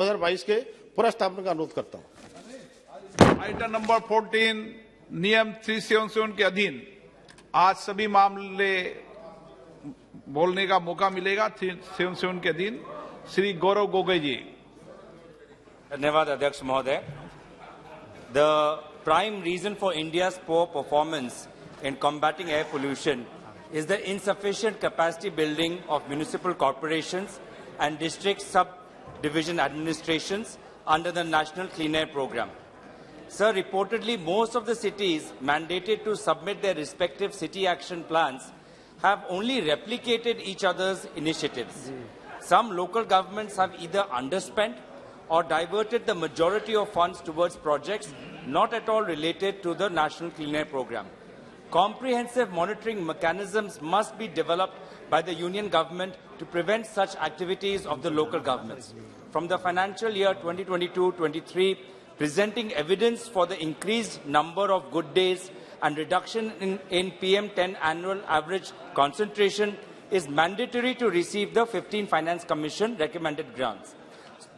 2022 के पुनर्स्थापना का अनुरोध करता हूं। आइटम नंबर 14 नियम 377 के अधीन आज सभी मामले बोलने का मौका मिलेगा। 377 के अधीन श्री गौरव गोगोई जी। धन्यवाद अध्यक्ष महोदय। The prime reason for India's poor performance in combating air pollution is the insufficient capacity building of municipal corporations and district subdivision administrations under the National Clean Air Programme. Sir, reportedly most of the cities mandated to submit their respective city action plans have only replicated each other's initiatives. Some local governments have either underspent or diverted the majority of funds towards projects not at all related to the National Clean Air Programme. Comprehensive monitoring mechanisms must be developed by the Union Government to prevent such activities of the local governments. From the financial year 2022-23, presenting evidence for the increased number of good days and reduction in PM10 annual average concentration is mandatory to receive the 15 Finance Commission recommended grants.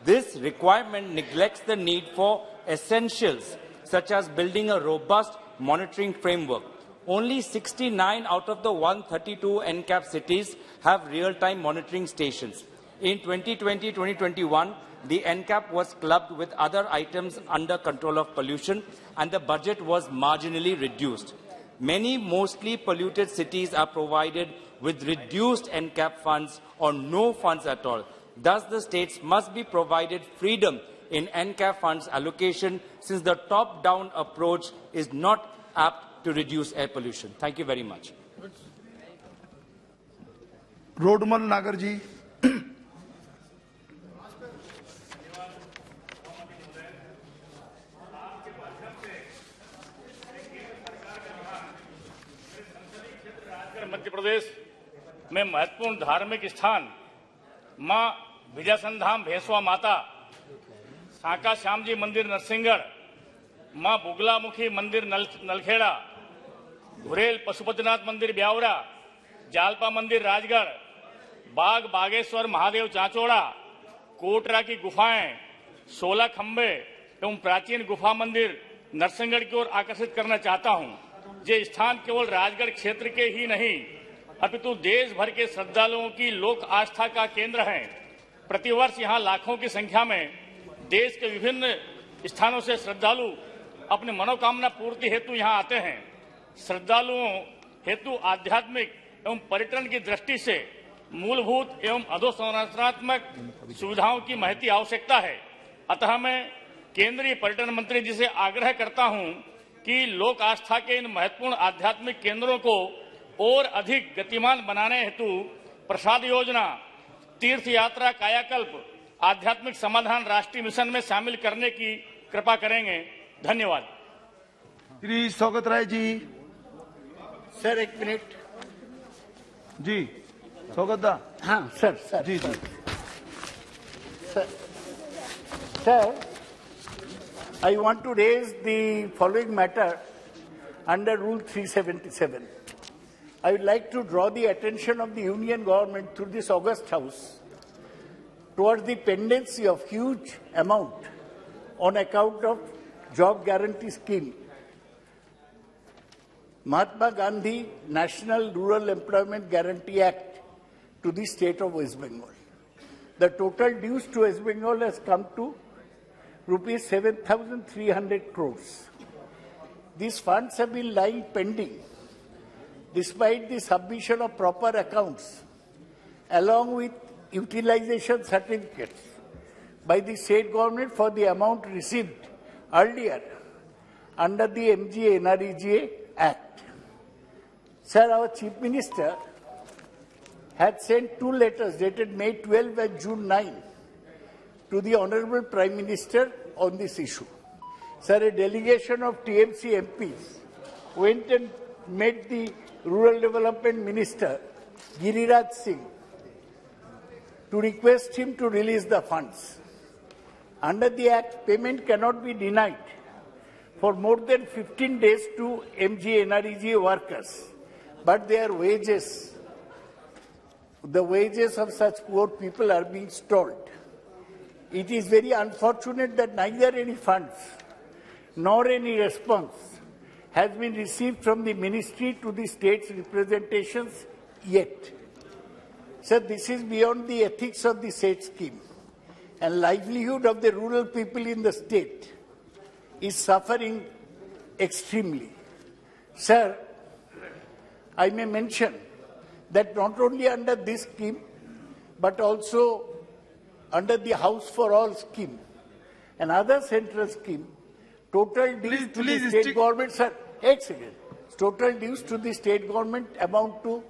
This requirement neglects the need for essentials such as building a robust monitoring framework. Only 69 out of the 132 NCAP cities have real-time monitoring stations. In 2020-2021, the NCAP was clubbed with other items under control of pollution and the budget was marginally reduced. Many mostly polluted cities are provided with reduced NCAP funds or no funds at all. Thus, the states must be provided freedom in NCAP funds allocation since the top-down approach is not apt to reduce air pollution. Thank you very much. Rodman Nagarji. Madhya Pradesh में महत्वपूर्ण धार्मिक स्थान मां विजयसंधाम भेसवा माता, साका श्याम जी मंदिर नरसिंहगढ़, मां बुगलामुखी मंदिर नलखेड़ा, घुरेल पशुपतिनाथ मंदिर ब्यावरा, जालपा मंदिर राजगढ़, बाग बागेश्वर महादेव चांचोड़ा, कोटरा की गुफाएं, 16 खंबे एवं प्राचीन गुफा मंदिर नरसिंहगढ़ की ओर आकर्षित करना चाहता हूं। ये स्थान केवल राजगढ़ क्षेत्र के ही नहीं अपितु देश भर के श्रद्धालुओं की लोक आस्था का केंद्र है। प्रतिवर्ष यहां लाखों की संख्या में देश के विभिन्न स्थानों से श्रद्धालु अपनी मनोकामना पूर्ति हेतु यहां आते हैं। श्रद्धालुओं हेतु आध्यात्मिक एवं पर्यटन की दृष्टि से मूलभूत एवं अधोसंरचनात्मक सुविधाओं की महती आवश्यकता है। अतः मैं केंद्रीय पर्यटन मंत्री जी से आग्रह करता हूं कि लोक आस्था के इन महत्वपूर्ण आध्यात्मिक केंद्रों को और अधिक गतिमान बनाने हेतु प्रसाद योजना, तीर्थ यात्रा, कायाकल्प, आध्यात्मिक समाधान राष्ट्रीय मिशन में शामिल करने की कृपा करेंगे। धन्यवाद। श्री सौगत राय जी। सर एक मिनट जी। सौगत दा। हाँ सर सर जी जी sir I want to raise the following matter under Rule 377. I would like to draw the attention of the Union Government through this August House towards the pendency of huge amount on account of job guarantee scheme. Mahatma Gandhi National Rural Employment Guarantee Act to the state of West Bengal. The total dues to West Bengal has come to rupees 7,300 crores. These funds have been lying pending despite the submission of proper accounts along with utilization certificates by the state government for the amount received earlier under the MGNREGA Act. Sir, our Chief Minister had sent two letters dated May 12 and June 9 to the Honorable Prime Minister on this issue. Sir, a delegation of TMC MPs went and met the Rural Development Minister, Giriraj Singh, to request him to release the funds. Under the Act, payment cannot be denied for more than 15 days to MGNREGA workers, but their wages, the wages of such poor people are being stalled. It is very unfortunate that neither any funds nor any response has been received from the ministry to the state's representations yet. Sir, this is beyond the ethics of the state scheme, and livelihood of the rural people in the state is suffering extremely. Sir, I may mention that not only under this scheme, but also under the House for All scheme and other central scheme, total dues to the state government, sir, total dues to the state government amount to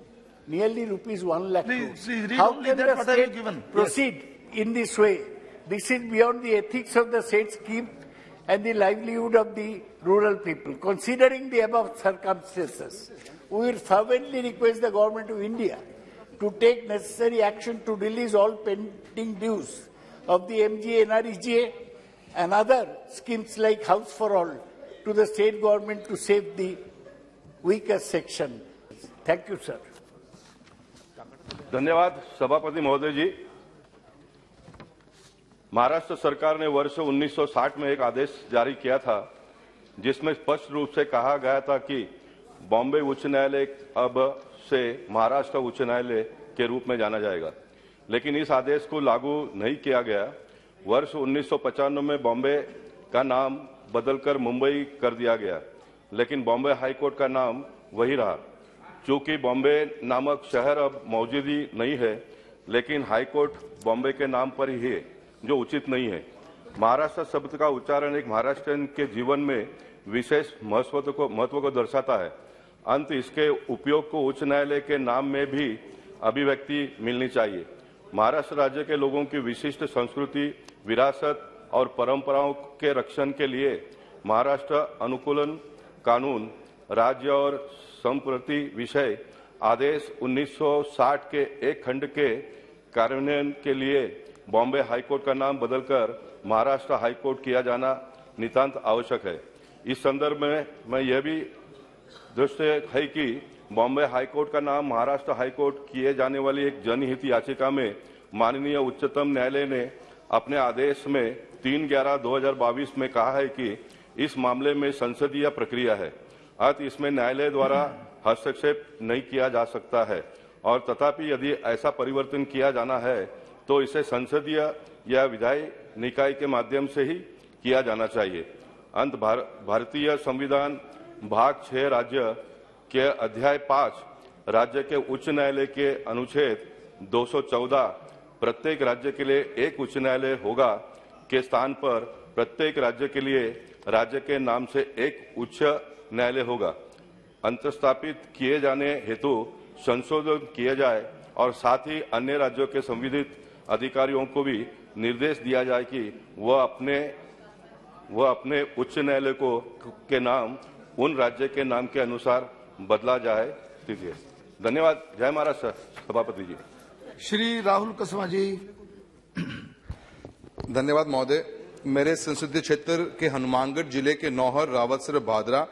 nearly rupees 1 lakh crores. Please read How only can that the what I have state given. proceed in this way? This is beyond the ethics of the state scheme and the livelihood of the rural people. Considering the above circumstances, we will fervently request the Government of India to take necessary action to release all pending dues of the MGA, NREGA and other schemes like House for All to the state government to save the weaker section. Thank you, sir. धन्यवाद सभापति महोदय जी। महाराष्ट्र सरकार ने वर्ष 1960 में एक आदेश जारी किया था जिसमें स्पष्ट रूप से कहा गया था कि बॉम्बे उच्च न्यायालय अब से महाराष्ट्र उच्च न्यायालय के रूप में जाना जाएगा, लेकिन इस आदेश को लागू नहीं किया गया। वर्ष 1995 में बॉम्बे का नाम बदलकर मुंबई कर दिया गया, लेकिन बॉम्बे हाईकोर्ट का नाम वही रहा। चूंकि बॉम्बे नामक शहर अब मौजूद ही नहीं है, लेकिन हाईकोर्ट बॉम्बे के नाम पर ही है, जो उचित नहीं है। महाराष्ट्र शब्द का उच्चारण एक महाराष्ट्रियन के जीवन में विशेष महत्व को दर्शाता है। अंत इसके उपयोग को उच्च न्यायालय के नाम में भी अभिव्यक्ति मिलनी चाहिए। महाराष्ट्र राज्य के लोगों की विशिष्ट संस्कृति, विरासत और परंपराओं के रक्षण के लिए महाराष्ट्र अनुकूलन कानून राज्य और संप्रति विषय आदेश 1960 के एक खंड के कार्यान्वयन के लिए बॉम्बे हाईकोर्ट का नाम बदलकर महाराष्ट्र हाईकोर्ट किया जाना नितांत आवश्यक है। इस संदर्भ में मैं यह भी दृष्टि है कि बॉम्बे हाईकोर्ट का नाम महाराष्ट्र हाईकोर्ट किए जाने वाली एक जनहित याचिका में माननीय उच्चतम न्यायालय ने अपने आदेश में 3/11/2022 में कहा है कि इस मामले में संसदीय प्रक्रिया है, अतः इसमें न्यायालय द्वारा हस्तक्षेप नहीं किया जा सकता है और तथापि यदि ऐसा परिवर्तन किया जाना है तो इसे संसदीय या विधायी निकाय के माध्यम से ही किया जाना चाहिए। अंत भारतीय संविधान भाग 6 राज्य के अध्याय 5 राज्य के उच्च न्यायालय के अनुच्छेद 214 प्रत्येक राज्य के लिए एक उच्च न्यायालय होगा के स्थान पर प्रत्येक राज्य के लिए राज्य के नाम से एक उच्च न्यायालय होगा। अंतर्स्थापित किए जाने हेतु संशोधन किए जाए और साथ ही अन्य राज्यों के संविधित अधिकारियों को भी निर्देश दिया जाए कि वह अपने उच्च न्यायालय को के नाम उन राज्य के नाम के अनुसार बदला जाए। धन्यवाद। जय महाराष्ट्र। सभापति जी। श्री राहुल कसवा जी। धन्यवाद महोदय। मेरे संसदीय क्षेत्र के हनुमानगढ़ जिले के नौहर, रावतसर, भादरा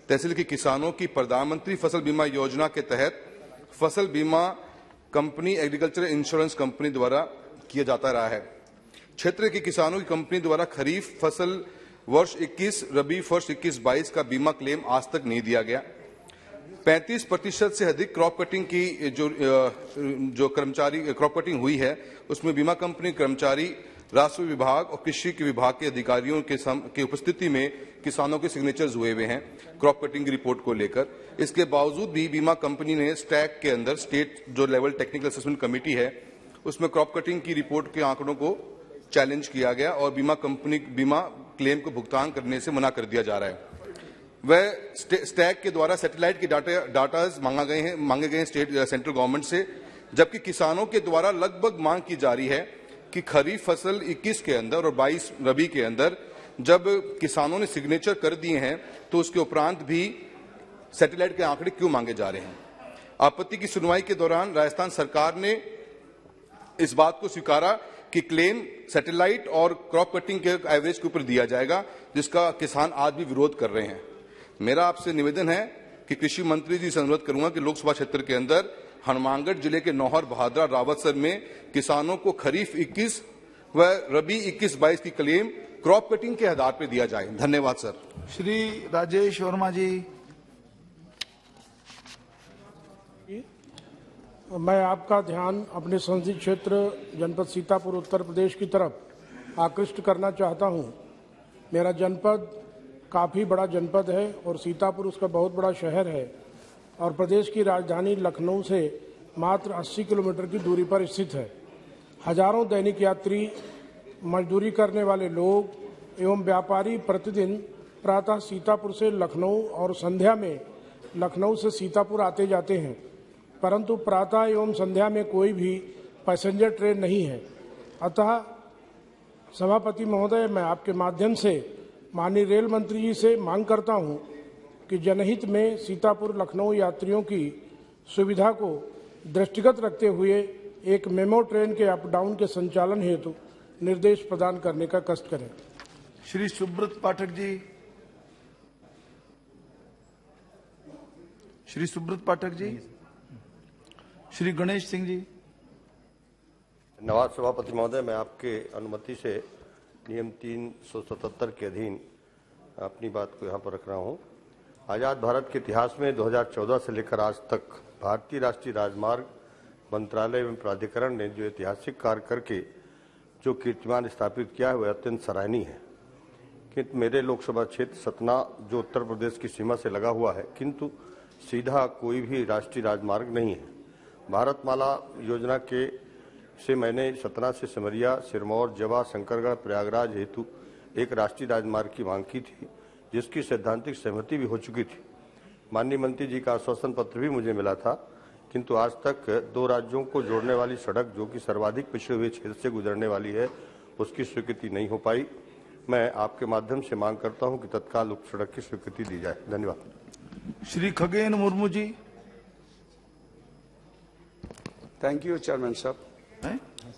तहसील के किसानों की प्रधानमंत्री फसल बीमा योजना के तहत फसल बीमा कंपनी एग्रीकल्चर इंश्योरेंस कंपनी द्वारा किया जाता रहा है। क्षेत्र के किसानों की कंपनी द्वारा खरीफ फसल वर्ष 21, रबी वर्ष 21-22 का बीमा क्लेम आज तक नहीं दिया गया। 35% से अधिक क्रॉप कटिंग की जो कर्मचारी क्रॉप कटिंग हुई है उसमें बीमा कंपनी कर्मचारी, राजस्व विभाग और कृषि के विभाग के अधिकारियों के उपस्थिति में किसानों के सिग्नेचर्स हुए हुए हैं क्रॉप कटिंग की रिपोर्ट को लेकर। इसके बावजूद भी बीमा कंपनी ने स्टैक के अंदर स्टेट जो लेवल टेक्निकल असेसमेंट कमेटी है उसमें क्रॉप कटिंग की रिपोर्ट के आंकड़ों को चैलेंज किया गया और बीमा कंपनी बीमा क्लेम को भुगतान करने से मना कर दिया जा रहा है। वह स्टैक के द्वारा सैटेलाइट के डाटाज मांगे गए सेंट्रल गवर्नमेंट से, जबकि किसानों के द्वारा लगभग मांग की जा रही है कि खरीफ फसल 21 के अंदर और 22 रबी के अंदर जब किसानों ने सिग्नेचर कर दिए हैं तो उसके उपरांत भी सैटेलाइट के आंकड़े क्यों मांगे जा रहे हैं। आपत्ति की सुनवाई के दौरान राजस्थान सरकार ने इस बात को स्वीकारा कि क्लेम सैटेलाइट और क्रॉप कटिंग के एवरेज के ऊपर दिया जाएगा, जिसका किसान आज भी विरोध कर रहे हैं। मेरा आपसे निवेदन है कि कृषि मंत्री जी से अनुरोध करूंगा कि लोकसभा क्षेत्र के अंदर हनुमानगढ़ जिले के नौहर, भादरा, रावतसर में किसानों को खरीफ 21 व रबी 21-22 की क्लेम क्रॉप कटिंग के आधार पर दिया जाए। धन्यवाद सर। श्री राजेश वर्मा जी। मैं आपका ध्यान अपने संसदीय क्षेत्र जनपद सीतापुर उत्तर प्रदेश की तरफ आकृष्ट करना चाहता हूं। मेरा जनपद काफ़ी बड़ा जनपद है और सीतापुर उसका बहुत बड़ा शहर है और प्रदेश की राजधानी लखनऊ से मात्र 80 किलोमीटर की दूरी पर स्थित है। हजारों दैनिक यात्री, मजदूरी करने वाले लोग एवं व्यापारी प्रतिदिन प्रातः सीतापुर से लखनऊ और संध्या में लखनऊ से सीतापुर आते जाते हैं, परंतु प्रातः एवं संध्या में कोई भी पैसेंजर ट्रेन नहीं है। अतः सभापति महोदय, मैं आपके माध्यम से माननीय रेल मंत्री जी से मांग करता हूं कि जनहित में सीतापुर लखनऊ यात्रियों की सुविधा को दृष्टिगत रखते हुए एक मेमो ट्रेन के अप डाउन के संचालन हेतु निर्देश प्रदान करने का कष्ट करें। श्री सुब्रत पाठक जी। श्री सुब्रत पाठक जी। श्री गणेश सिंह जी। धन्यवाद सभापति महोदय, मैं आपके अनुमति से नियम 377 के अधीन अपनी बात को यहाँ पर रख रहा हूँ। आजाद भारत के इतिहास में 2014 से लेकर आज तक भारतीय राष्ट्रीय राजमार्ग मंत्रालय एवं प्राधिकरण ने जो ऐतिहासिक कार्य करके जो कीर्तिमान स्थापित किया है वह अत्यंत सराहनीय है। किंतु मेरे लोकसभा क्षेत्र सतना जो उत्तर प्रदेश की सीमा से लगा हुआ है, किंतु सीधा कोई भी राष्ट्रीय राजमार्ग नहीं है। भारतमाला योजना के से मैंने सतना से सिमरिया, सिरमौर, जवा, शंकरगढ़, प्रयागराज हेतु एक राष्ट्रीय राजमार्ग की मांग की थी, जिसकी सैद्धांतिक सहमति भी हो चुकी थी। माननीय मंत्री जी का आश्वासन पत्र भी मुझे मिला था, किंतु आज तक दो राज्यों को जोड़ने वाली सड़क जो कि सर्वाधिक पिछड़े हुए क्षेत्र से गुजरने वाली है, उसकी स्वीकृति नहीं हो पाई। मैं आपके माध्यम से मांग करता हूं कि तत्काल उप सड़क की स्वीकृति दी जाए। धन्यवाद। Shri Khagen Murmu ji. Thank you, Chairman Sir.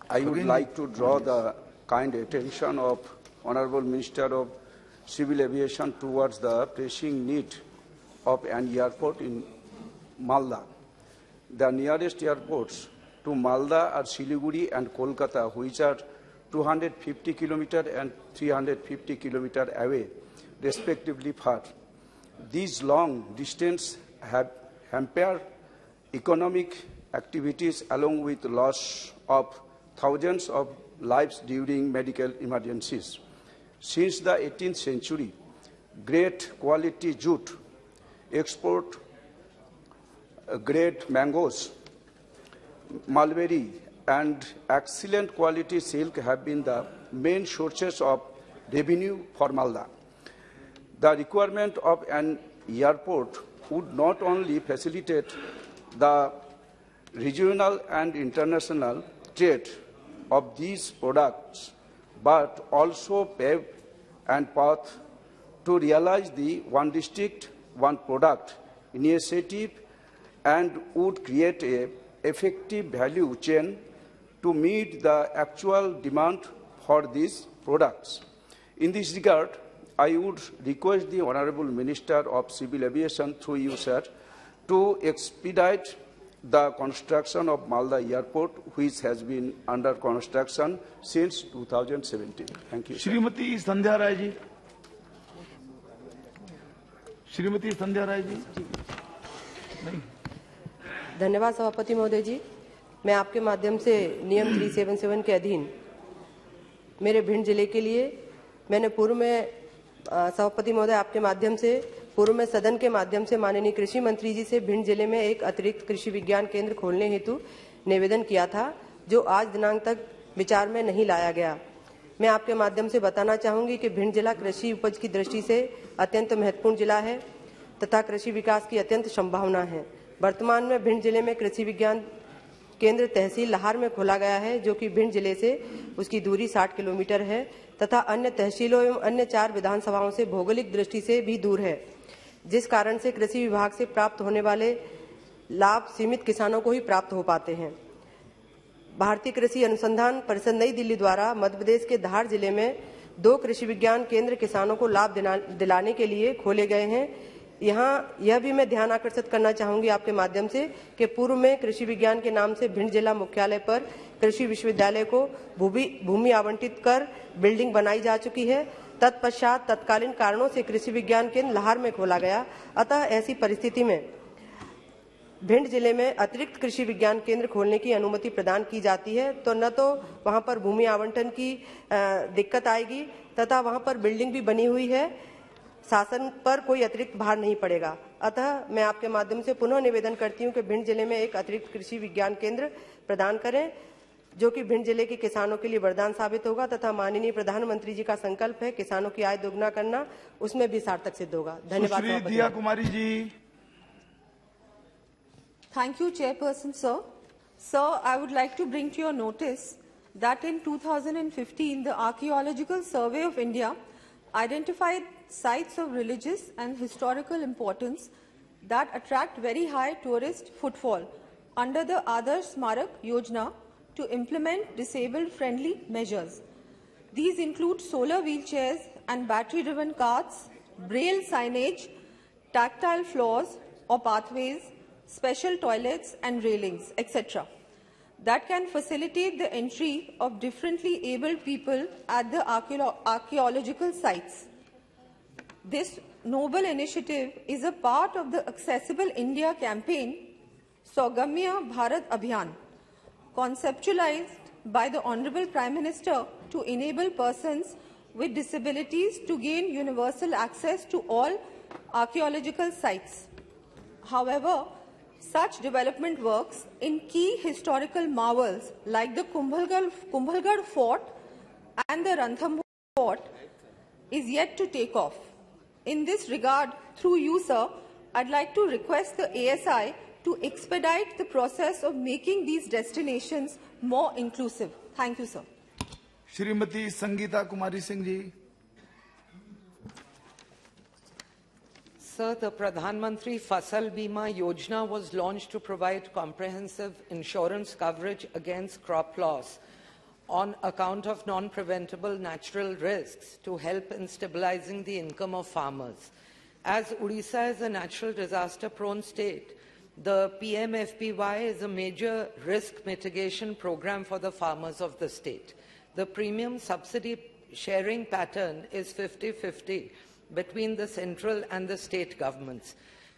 I would like to draw the kind attention of Honorable Minister of Civil Aviation towards the pressing need of an airport in Malda. The nearest airports to Malda are Siliguri and Kolkata, which are 250 kilometers and 350 kilometers away, respectively far. These long distances have hampered economic activities along with loss of thousands of lives during medical emergencies. Since the 18th century, great quality jute, export grade mangoes, mulberry and excellent quality silk have been the main sources of revenue for Malda. The requirement of an airport would not only facilitate the regional and international trade of these products, but also pave and path to realize the one district, one product initiative and would create an effective value chain to meet the actual demand for these products. In this regard, I would request the Honourable Minister of Civil Aviation, through you, sir, to expedite the construction of Malda Airport, which has been under construction since 2017. Thank you. Shrimati संध्या राय जी। श्रीमती संध्या राय जी। नहीं। धन्यवाद सभापति महोदय जी। मैं आपके माध्यम से नियम 377 के अधीन मेरे भिंड जिले के लिए मैंने पूर्व में सभापति महोदय आपके माध्यम से पूर्व में सदन के माध्यम से माननीय कृषि मंत्री जी से भिंड जिले में एक अतिरिक्त कृषि विज्ञान केंद्र खोलने हेतु निवेदन किया था, जो आज दिनांक तक विचार में नहीं लाया गया। मैं आपके माध्यम से बताना चाहूंगी कि भिंड जिला कृषि उपज की दृष्टि से अत्यंत महत्वपूर्ण जिला है तथा कृषि विकास की अत्यंत संभावना है। वर्तमान में भिंड जिले में कृषि विज्ञान केंद्र तहसील लाहौर में खोला गया है, जो कि भिंड जिले से उसकी दूरी 60 किलोमीटर है तथा अन्य तहसीलों एवं अन्य 4 विधानसभाओं से भौगोलिक दृष्टि से भी दूर है, जिस कारण से कृषि विभाग से प्राप्त होने वाले लाभ सीमित किसानों को ही प्राप्त हो पाते हैं। भारतीय कृषि अनुसंधान परिषद नई दिल्ली द्वारा मध्य प्रदेश के धार जिले में 2 कृषि विज्ञान केंद्र किसानों को लाभ दिलाने के लिए खोले गए हैं। यहाँ यह भी मैं ध्यान आकर्षित करना चाहूंगी आपके माध्यम से कि पूर्व में कृषि विज्ञान के नाम से भिंड जिला मुख्यालय पर कृषि विश्वविद्यालय को भूमि आवंटित कर बिल्डिंग बनाई जा चुकी है। तत्पश्चात तत्कालीन कारणों से कृषि विज्ञान केंद्र लाहौर में खोला गया। अतः ऐसी परिस्थिति में भिंड जिले में अतिरिक्त कृषि विज्ञान केंद्र खोलने की अनुमति प्रदान की जाती है तो न तो वहां पर भूमि आवंटन की दिक्कत आएगी तथा वहां पर बिल्डिंग भी बनी हुई है, शासन पर कोई अतिरिक्त भार नहीं पड़ेगा। अतः मैं आपके माध्यम से पुनः निवेदन करती हूं कि भिंड जिले में एक अतिरिक्त कृषि विज्ञान केंद्र प्रदान करें, जो कि भिंड जिले के किसानों के लिए वरदान साबित होगा तथा माननीय प्रधानमंत्री जी का संकल्प है किसानों की आय दोगुना करना, उसमें भी सार्थक सिद्ध होगा। धन्यवाद। दिया Kumari ji. Thank you, Chairperson, sir. Sir, I would like to bring to your notice that in 2015, the Archaeological Survey of India identified sites of religious and historical importance that attract very high tourist footfall under the Adarsh Smarak Yojana to implement disabled-friendly measures. These include solar wheelchairs and battery-driven carts, braille signage, tactile floors or pathways, special toilets and railings, etc. that can facilitate the entry of differently abled people at the archaeological sites. This noble initiative is a part of the Accessible India campaign, Saugamya Bharat Abhiyan, conceptualized by the Honorable Prime Minister to enable persons with disabilities to gain universal access to all archaeological sites. However, such development works in key historical marvels like the Kumbhalgarh Fort and the Ranthambore Fort is yet to take off. In this regard, through you, sir, I'd like to request the ASI to expedite the process of making these destinations more inclusive. Thank you, sir. Shrimati Sangeeta Kumari Singh ji. Sir, the Pradhan Mantri Fasal Bima Yojana was launched to provide comprehensive insurance coverage against crop loss on account of non-preventable natural risks to help in stabilizing the income of farmers. As Odisha is a natural disaster-prone state, the PMFBY is a major risk mitigation program for the farmers of the state. The premium subsidy sharing pattern is 50-50 between the central and the state governments.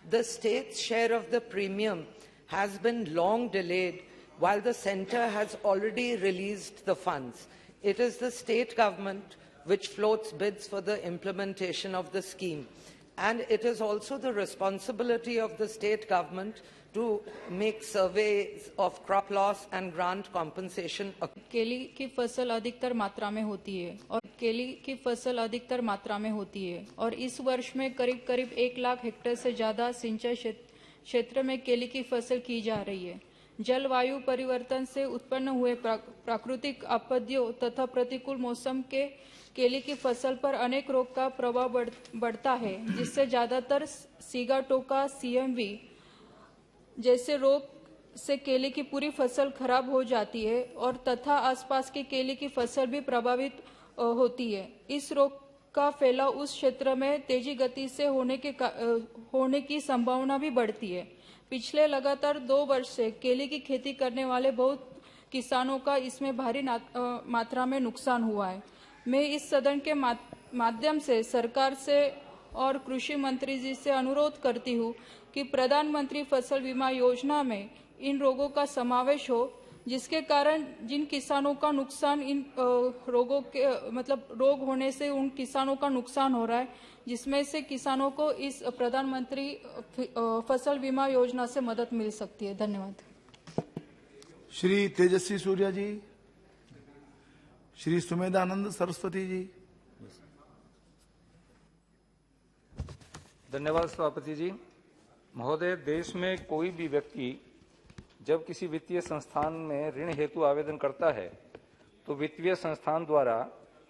The state's share of the premium has been long delayed, while the centre has already released the funds. It is the state government which floats bids for the implementation of the scheme. And it is also the responsibility of the state government to make surveys of crop loss and grant compensation. केली की फसल अधिकतर मात्रा में होती है और इस वर्ष में करीब 1 लाख हेक्टेयर से ज्यादा सिंचाई क्षेत्र में केली की फसल की जा रही है। जलवायु परिवर्तन से उत्पन्न हुए प्राकृतिक आपत्तियों तथा प्रतिकूल मौसम के केली की फसल पर अनेक रोग का प्रभाव बढ़ता है, जिससे ज्यादातर सीगाटोका CMV जैसे रोग से केले की पूरी फसल खराब हो जाती है और तथा आसपास के केले की फसल भी प्रभावित होती है। इस रोग का फैलाव उस क्षेत्र में तेजी गति से होने की संभावना भी बढ़ती है। पिछले लगातार 2 वर्ष से केले की खेती करने वाले बहुत किसानों का इसमें भारी मात्रा में नुकसान हुआ है। मैं इस सदन के माध्यम से सरकार से और कृषि मंत्री जी से अनुरोध करती हूँ कि प्रधानमंत्री फसल बीमा योजना में इन रोगों का समावेश हो, जिसके कारण जिन किसानों का नुकसान इन रोगों के रोग होने से उन किसानों का नुकसान हो रहा है, जिसमें से किसानों को इस प्रधानमंत्री फसल बीमा योजना से मदद मिल सकती है। धन्यवाद। श्री तेजस्वी सूर्या जी, श्री सुमेधानंद सरस्वती जी। धन्यवाद सभापति जी। महोदय, देश में कोई भी व्यक्ति जब किसी वित्तीय संस्थान में ऋण हेतु आवेदन करता है तो वित्तीय संस्थान द्वारा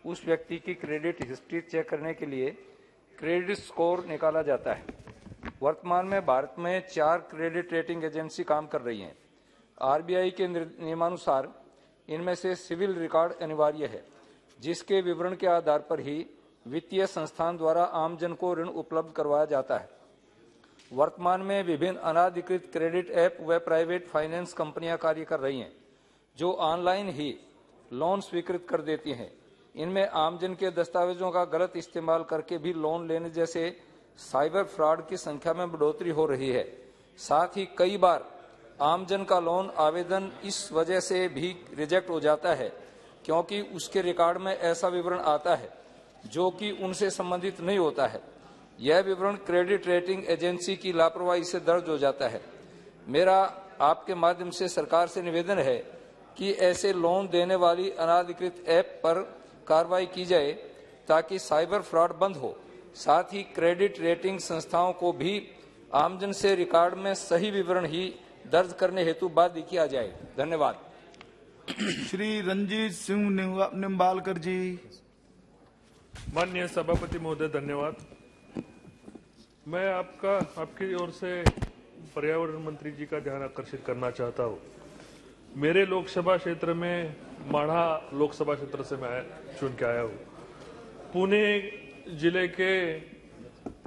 उस व्यक्ति की क्रेडिट हिस्ट्री चेक करने के लिए क्रेडिट स्कोर निकाला जाता है। वर्तमान में भारत में 4 क्रेडिट रेटिंग एजेंसी काम कर रही हैं। RBI के नियमानुसार इनमें से सिविल रिकॉर्ड अनिवार्य है, जिसके विवरण के आधार पर ही वित्तीय संस्थान द्वारा आमजन को ऋण उपलब्ध करवाया जाता है। वर्तमान में विभिन्न अनाधिकृत क्रेडिट ऐप व प्राइवेट फाइनेंस कंपनियां कार्य कर रही हैं, जो ऑनलाइन ही लोन स्वीकृत कर देती हैं। इनमें आमजन के दस्तावेजों का गलत इस्तेमाल करके भी लोन लेने जैसे साइबर फ्रॉड की संख्या में बढ़ोतरी हो रही है। साथ ही कई बार आमजन का लोन आवेदन इस वजह से भी रिजेक्ट हो जाता है क्योंकि उसके रिकॉर्ड में ऐसा विवरण आता है जो कि उनसे संबंधित नहीं होता है। यह विवरण क्रेडिट रेटिंग एजेंसी की लापरवाही से दर्ज हो जाता है। मेरा आपके माध्यम से सरकार से निवेदन है कि ऐसे लोन देने वाली अनाधिकृत ऐप पर कार्रवाई की जाए ताकि साइबर फ्रॉड बंद हो। साथ ही क्रेडिट रेटिंग संस्थाओं को भी आमजन से रिकॉर्ड में सही विवरण ही दर्ज करने हेतु बाध्य किया जाए। धन्यवाद। श्री रंजीत सिंह निम्बालकर जी। माननीय सभापति महोदय, धन्यवाद। मैं आपकी ओर से पर्यावरण मंत्री जी का ध्यान आकर्षित करना चाहता हूँ। मेरे लोकसभा क्षेत्र में माढ़ा लोकसभा क्षेत्र से मैं चुन के आया हूँ। पुणे जिले के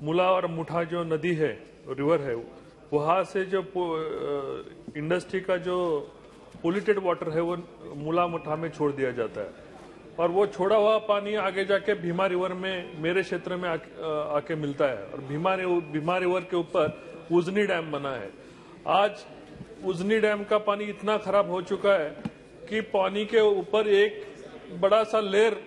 मुला और मुठा जो नदी है, रिवर है, वहां से जो इंडस्ट्री का जो पोल्यूटेड वाटर है वो मुला मुठा में छोड़ दिया जाता है और वो छोड़ा हुआ पानी आगे जाके भीमा रिवर में मेरे क्षेत्र में आके मिलता है और भीमा रिवर के ऊपर उजनी डैम बना है। आज उजनी डैम का पानी इतना खराब हो चुका है कि पानी के ऊपर एक बड़ा सा लेयर,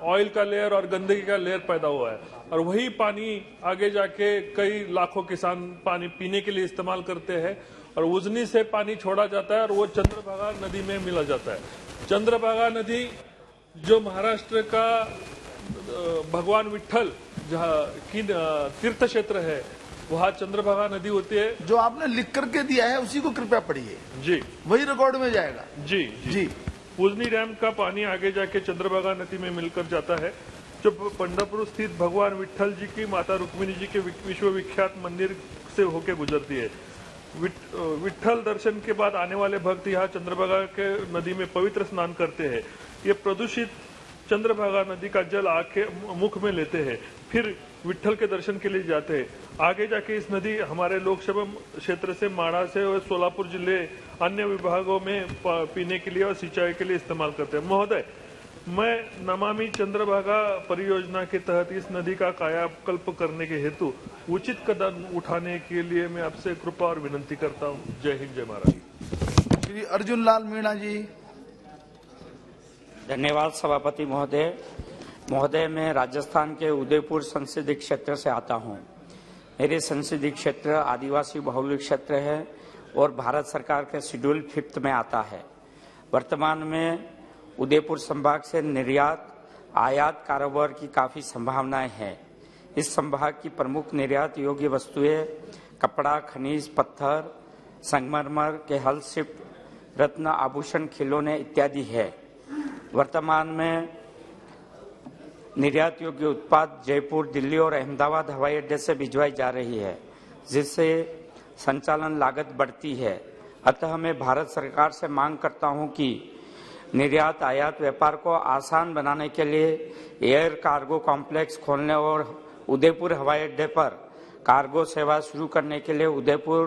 ऑयल का लेयर और गंदगी का लेयर पैदा हुआ है और वही पानी आगे जाके कई लाखों किसान पानी पीने के लिए इस्तेमाल करते हैं और उजनी से पानी छोड़ा जाता है और वो चंद्रभागा नदी में मिला जाता है। चंद्रभागा नदी जो महाराष्ट्र का भगवान विट्ठल जहाँ की तीर्थ क्षेत्र है, वहाँ चंद्रभागा नदी होती है। जो आपने लिख करके दिया है उसी को कृपया पढ़िए जी, वही रिकॉर्ड में जाएगा। जी जी। उजनी डैम का पानी आगे जाके चंद्रभागा नदी में मिलकर जाता है, जो पंढरपुर स्थित भगवान विट्ठल जी की माता रुक्मिणी जी के विश्व विख्यात मंदिर से होकर गुजरती है। विट्ठल दर्शन के बाद आने वाले भक्त यहाँ चंद्रभागा के नदी में पवित्र स्नान करते हैं। ये प्रदूषित चंद्रभागा नदी का जल आके मुख में लेते हैं, फिर विट्ठल के दर्शन के लिए जाते हैं। आगे जाके इस नदी हमारे लोकसभा क्षेत्र से माढ़ा से और सोलापुर जिले अन्य विभागों में पीने के लिए और सिंचाई के लिए इस्तेमाल करते हैं। महोदय, मैं नमामि चंद्रभागा परियोजना के तहत इस नदी का कायाकल्प करने के हेतु उचित कदम उठाने के लिए मैं आपसे कृपा और विनंती करता हूँ। जय हिंद, जय महाराज। श्री अर्जुन लाल मीणा जी। धन्यवाद सभापति महोदय। महोदय, मैं राजस्थान के उदयपुर संसदीय क्षेत्र से आता हूं। मेरे संसदीय क्षेत्र आदिवासी बहुल क्षेत्र है और भारत सरकार के शेड्यूल 5 में आता है। वर्तमान में उदयपुर संभाग से निर्यात आयात कारोबार की काफी संभावनाएं हैं। इस संभाग की प्रमुख निर्यात योग्य वस्तुएं कपड़ा, खनिज, पत्थर, संगमरमर के हल शिल्प, रत्न, आभूषण, खिलौने इत्यादि है। वर्तमान में निर्यात योग्य उत्पाद जयपुर, दिल्ली और अहमदाबाद हवाई अड्डे से भिजवाई जा रही है, जिससे संचालन लागत बढ़ती है। अतः मैं भारत सरकार से मांग करता हूं कि निर्यात आयात व्यापार को आसान बनाने के लिए एयर कार्गो कॉम्प्लेक्स खोलने और उदयपुर हवाई अड्डे पर कार्गो सेवा शुरू करने के लिए उदयपुर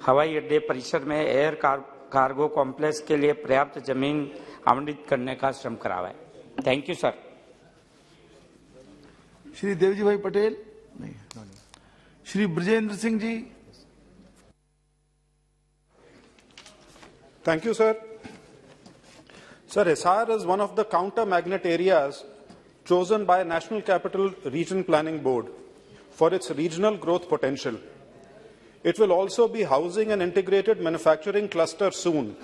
हवाई अड्डे परिसर में एयर कार्गो कॉम्प्लेक्स के लिए पर्याप्त जमीन आवंटित करने का श्रम करावे। Thank you sir. Shri Devji भाई पटेल। नहीं। Shri Brajendra Singh ji. Thank you, sir. Sir, Hisar is one of the counter-magnet areas chosen by National Capital Region Planning Board for its regional growth potential. It will also be housing an integrated manufacturing cluster soon.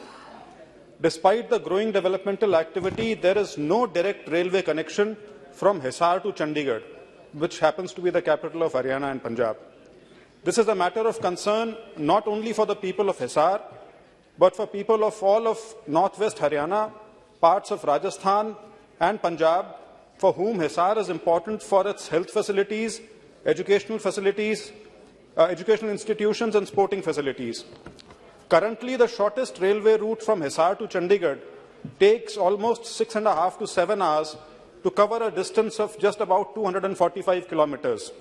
Despite the growing developmental activity, there is no direct railway connection from Hisar to Chandigarh, which happens to be the capital of Haryana and Punjab. This is a matter of concern not only for the people of Hisar, but for people of all of northwest Haryana, parts of Rajasthan and Punjab, for whom Hisar is important for its health facilities, educational institutions and sporting facilities. Currently, the shortest railway route from Hisar to Chandigarh takes almost 6.5 to 7 hours to cover a distance of just about 245 kilometers.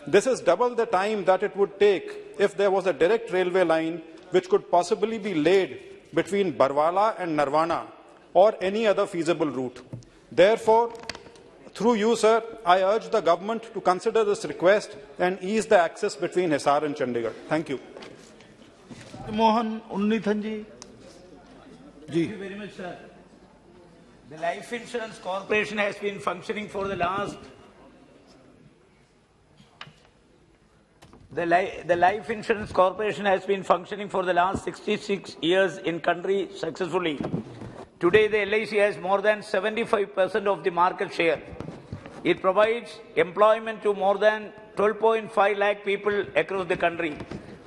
This is double the time that it would take if there was a direct railway line which could possibly be laid between Barwala and Narwana or any other feasible route. Therefore, through you, sir, I urge the government to consider this request and ease the access between Hisar and Chandigarh. Thank you. Mohan Unnithan ji. Thank you very much, sir. The Life Insurance Corporation has been functioning for the last The Life Insurance Corporation has been functioning for the last 66 years in country successfully. Today, the LIC has more than 75% of the market share. It provides employment to more than 12.5 lakh people across the country.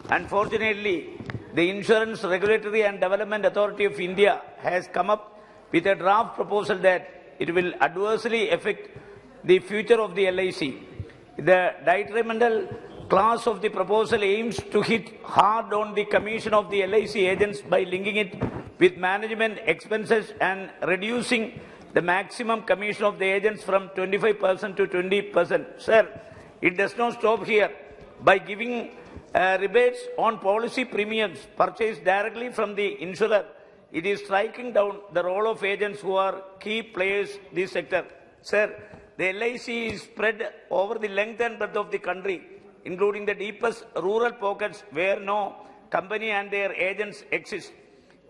Unfortunately, the Insurance Regulatory and Development Authority of India has come up with a draft proposal that it will adversely affect the future of the LIC. The detrimental clause of the proposal aims to hit hard on the commission of the LIC agents by linking it with management expenses and reducing the maximum commission of the agents from 25% to 20%. Sir, it does not stop here. By giving rebates on policy premiums purchased directly from the insurer, it is striking down the role of agents who are key players in this sector. Sir, the LIC is spread over the length and breadth of the country, including the deepest rural pockets where no company and their agents exist.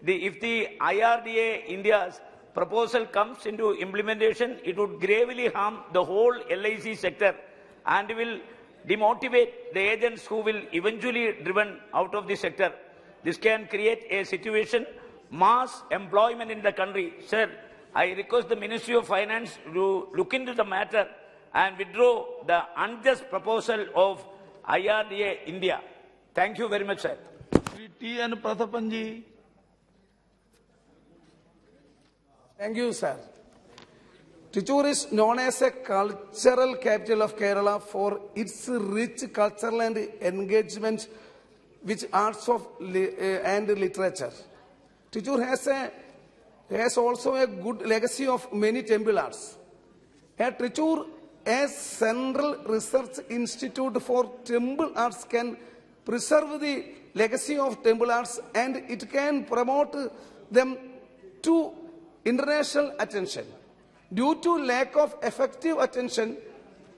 If the IRDA India's proposal comes into implementation, it would gravely harm the whole LIC sector and will demotivate the agents who will eventually be driven out of the sector. This can create a situation, mass employment in the country. Sir, I request the Ministry of Finance to look into the matter and withdraw the unjust proposal of IRDA India. Thank you very much, sir. T.N. Prathapan ji. Thank you, sir. Trichy is known as a cultural capital of Kerala for its rich cultural and engagement with arts and literature. Trichy has also a good legacy of many temple arts. At Trichy, a Central Research Institute for Temple Arts can preserve the legacy of temple arts and it can promote them to international attention. Due to lack of effective attention,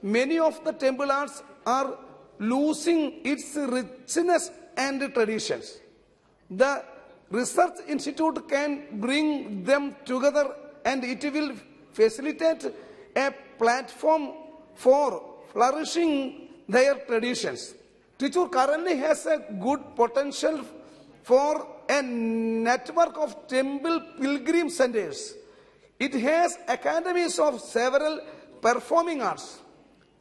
many of the temple arts are losing its richness and traditions. The Research Institute can bring them together and it will facilitate a platform for flourishing their traditions. Trichy currently has a good potential for a network of temple pilgrim centers. It has academies of several performing arts.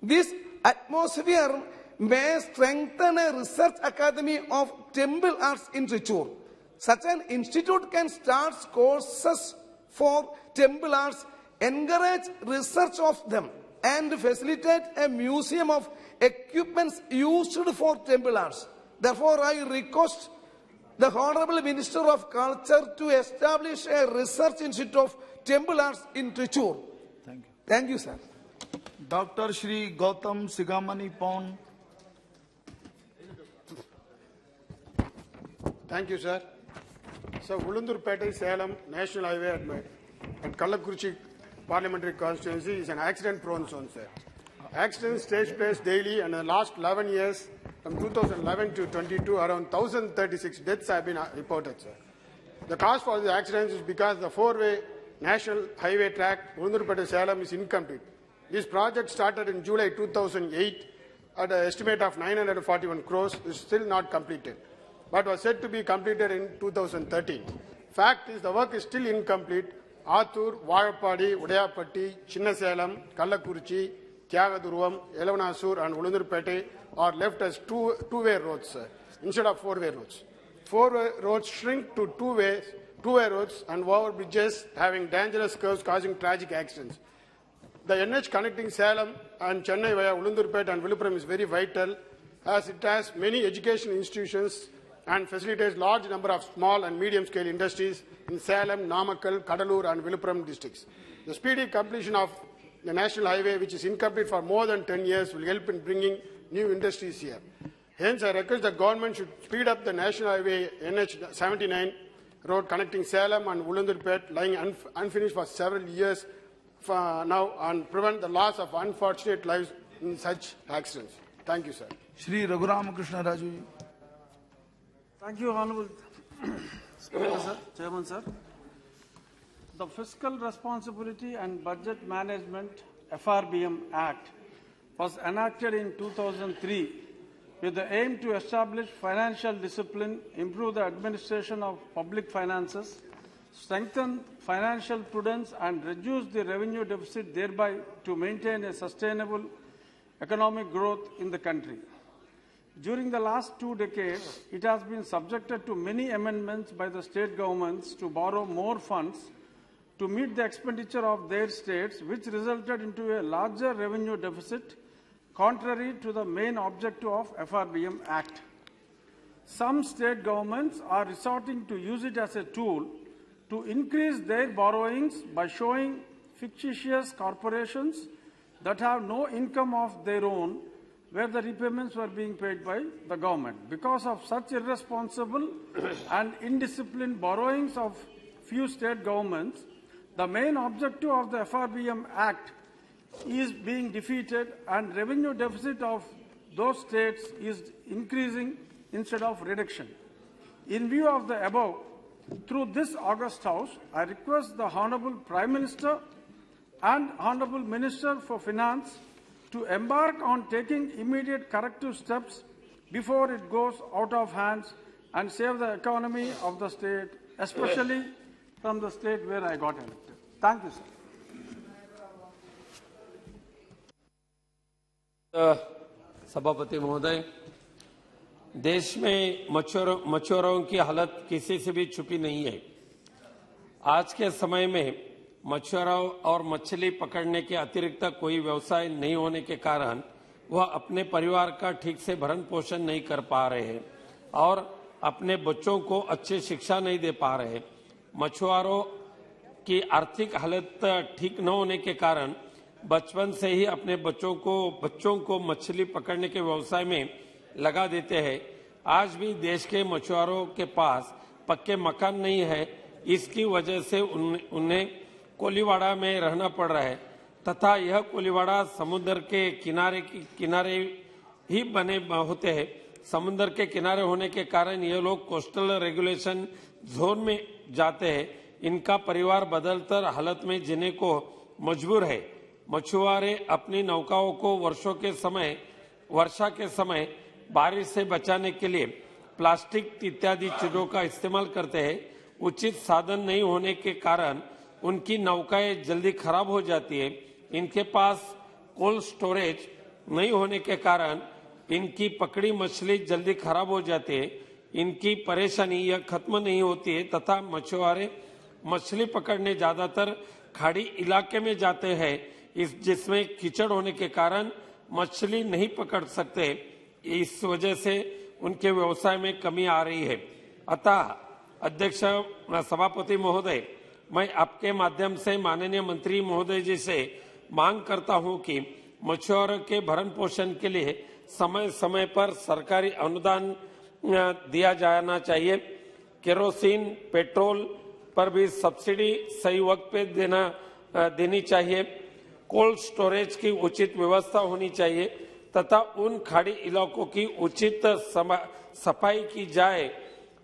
This atmosphere may strengthen a research academy of temple arts in Trichy. Such an institute can start courses for temple arts, encourage research of them, and facilitate a museum of equipments used for temple arts. Therefore, I request the Honorable Minister of Culture to establish a research institute of temple arts in Trichy. Thank you. Thank you, sir. Dr. Shri Gautam Sigamani Pon. Thank you, sir. So, Ulundurpete Salem National Highway at Kallakurichi Parliamentary Constituency is an accident-prone zone, sir. Accidents take place daily, and in the last 11 years, from 2011 to 22, around 1,036 deaths have been reported, sir. The cause for the accidents is because the four-way National Highway track Ulundurpete Salem is incomplete. This project started in July 2008 at an estimate of 941 crores. Is still not completed, but was said to be completed in 2013. Fact is, the work is still incomplete. Athur, Vazhappadi, Udayapatti, Chinnasalem, Kallakurichi, Tyagaduruvam, Elavanasoor and Ulundurpete are left as two-way roads, sir, instead of four-way roads. Four-way roads shrink to two-way roads and over bridges having dangerous curves causing tragic accidents. The NH connecting Salem and Chennai via Ulundurpete and Viluppuram is very vital, as it has many education institutions and facilitates large number of small and medium-scale industries in Salem, Namakkal, Kadalur and Viluppuram districts. The speedy completion of the national highway, which is incomplete for more than 10 years, will help in bringing new industries here. Hence, I request the government should speed up the national highway NH 79 road connecting Salem and Ulundurpet, lying unfinished for several years now, and prevent the loss of unfortunate lives in such accidents. Thank you, sir. Shri Raghuram Krishna Raju. Thank you, Honorable Speaker, sir. Chairman, sir. The Fiscal Responsibility and Budget Management FRBM Act was enacted in 2003 with the aim to establish financial discipline, improve the administration of public finances, strengthen financial prudence, and reduce the revenue deficit, thereby to maintain a sustainable economic growth in the country. During the last 2 decades, it has been subjected to many amendments by the state governments to borrow more funds to meet the expenditure of their states, which resulted into a larger revenue deficit, contrary to the main objective of FRBM Act. Some state governments are resorting to use it as a tool to increase their borrowings by showing fictitious corporations that have no income of their own, where the repayments were being paid by the government. Because of such irresponsible and indisciplined borrowings of few state governments, the main objective of the FRBM Act is being defeated, and revenue deficit of those states is increasing instead of reduction. In view of the above, through this August House, I request the Honorable Prime Minister and Honorable Minister for Finance to embark on taking immediate corrective steps before it goes out of hands and save the economy of the state, especially from the state where I got elected. Thank you, sir. सभापति महोदय, देश में मछुआरों की हालत किसी से भी छुपी नहीं है। आज के समय में मछुआरों और मछली पकड़ने के अतिरिक्त कोई व्यवसाय नहीं होने के कारण वह अपने परिवार का ठीक से भरण पोषण नहीं कर पा रहे हैं और अपने बच्चों को अच्छी शिक्षा नहीं दे पा रहे। मछुआरों की आर्थिक हालत ठीक न होने के कारण बचपन से ही अपने बच्चों को मछली पकड़ने के व्यवसाय में लगा देते हैं। आज भी देश के मछुआरों के पास पक्के मकान नहीं है, इसकी वजह से उन्हें कोलीवाड़ा में रहना पड़ रहा है तथा यह कोलीवाड़ा समुद्र के किनारे ही बने होते हैं। समुद्र के किनारे होने के कारण ये लोग कोस्टल रेगुलेशन जोन में जाते हैं। इनका परिवार बदलतर हालत में जीने को मजबूर है। मछुआरे अपनी नौकाओं को वर्षा के समय बारिश से बचाने के लिए प्लास्टिक इत्यादि चीजों का इस्तेमाल करते हैं। उचित साधन नहीं होने के कारण उनकी नौकाएं जल्दी खराब हो जाती है। इनके पास कोल्ड स्टोरेज नहीं होने के कारण इनकी पकड़ी मछली जल्दी खराब हो जाती है। इनकी परेशानी यह खत्म नहीं होती है तथा मछुआरे मछली पकड़ने ज्यादातर खाड़ी इलाके में जाते हैं, जिसमें कीचड़ होने के कारण मछली नहीं पकड़ सकते। इस वजह से उनके व्यवसाय में कमी आ रही है। अतः अध्यक्ष सभापति महोदय, मैं आपके माध्यम से माननीय मंत्री महोदय जी से मांग करता हूं कि मछुआरों के भरण पोषण के लिए समय समय पर सरकारी अनुदान दिया जाना चाहिए। केरोसिन, पेट्रोल पर भी सब्सिडी सही वक्त पे देनी चाहिए। कोल्ड स्टोरेज की उचित व्यवस्था होनी चाहिए तथा उन खाड़ी इलाकों की उचित सफाई की जाए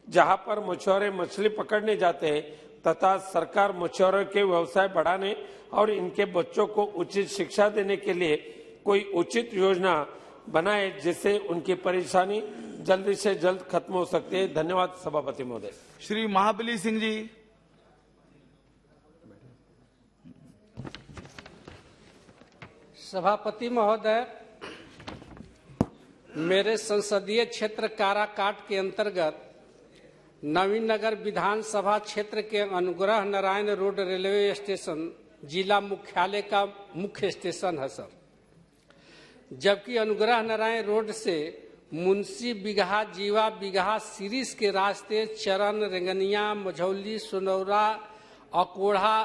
जहां पर मछुआरे मछली पकड़ने जाते हैं तथा सरकार मछुआरों के व्यवसाय बढ़ाने और इनके बच्चों को उचित शिक्षा देने के लिए कोई उचित योजना बनाए जिससे उनकी परेशानी जल्दी से जल्द खत्म हो सकती है। धन्यवाद सभापति महोदय। श्री महाबली सिंह जी। सभापति महोदय, मेरे संसदीय क्षेत्र काराकाट के अंतर्गत नवीन नगर विधानसभा क्षेत्र के Anugrah Narayan road railway station जिला मुख्यालय का मुख्य स्टेशन है सर। जबकि अनुग्रह नारायण रोड से मुंशी बिगहा, जीवा बिगहा, सीरीज के रास्ते चरण, रेंगनिया, मझौली, सोनौरा, अकोढ़ा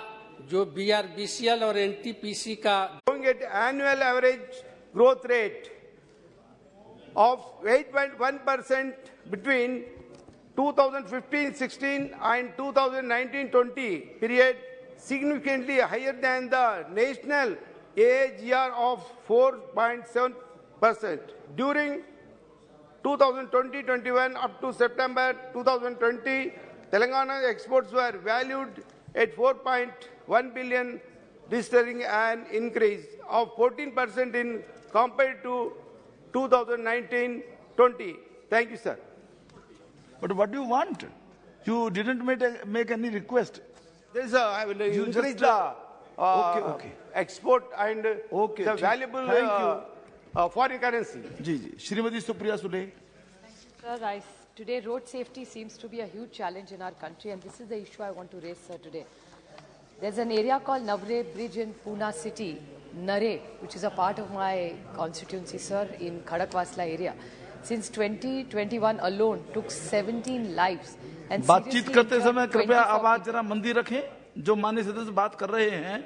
जो BRBCL और NTPC का at annual average growth rate of 8.1% between 2015-16 and 2019-20 period, significantly higher than the national AGR of 4.7%. During 2020-21 up to September 2020, Telangana exports were valued at 4.1 billion, registering an increase of 14% in compared to 2019-20. Thank you, sir. But what do you want? You didn't make any request. There is I will increase the export and the valuable foreign currency. Shrimati Supriya Sule. Sir, today road safety seems to be a huge challenge in our country, and this is the issue I want to raise, sir, today. There's an area called Navre Bridge in Pune city, Nare, which is a part of my constituency, sir, in Khadakwasla area. Since 2021 alone, took 17 lives. And बातचीत करते समय कृपया आवाज जरा मंदी रखें. जो माननीय सदस्य बात कर रहे हैं,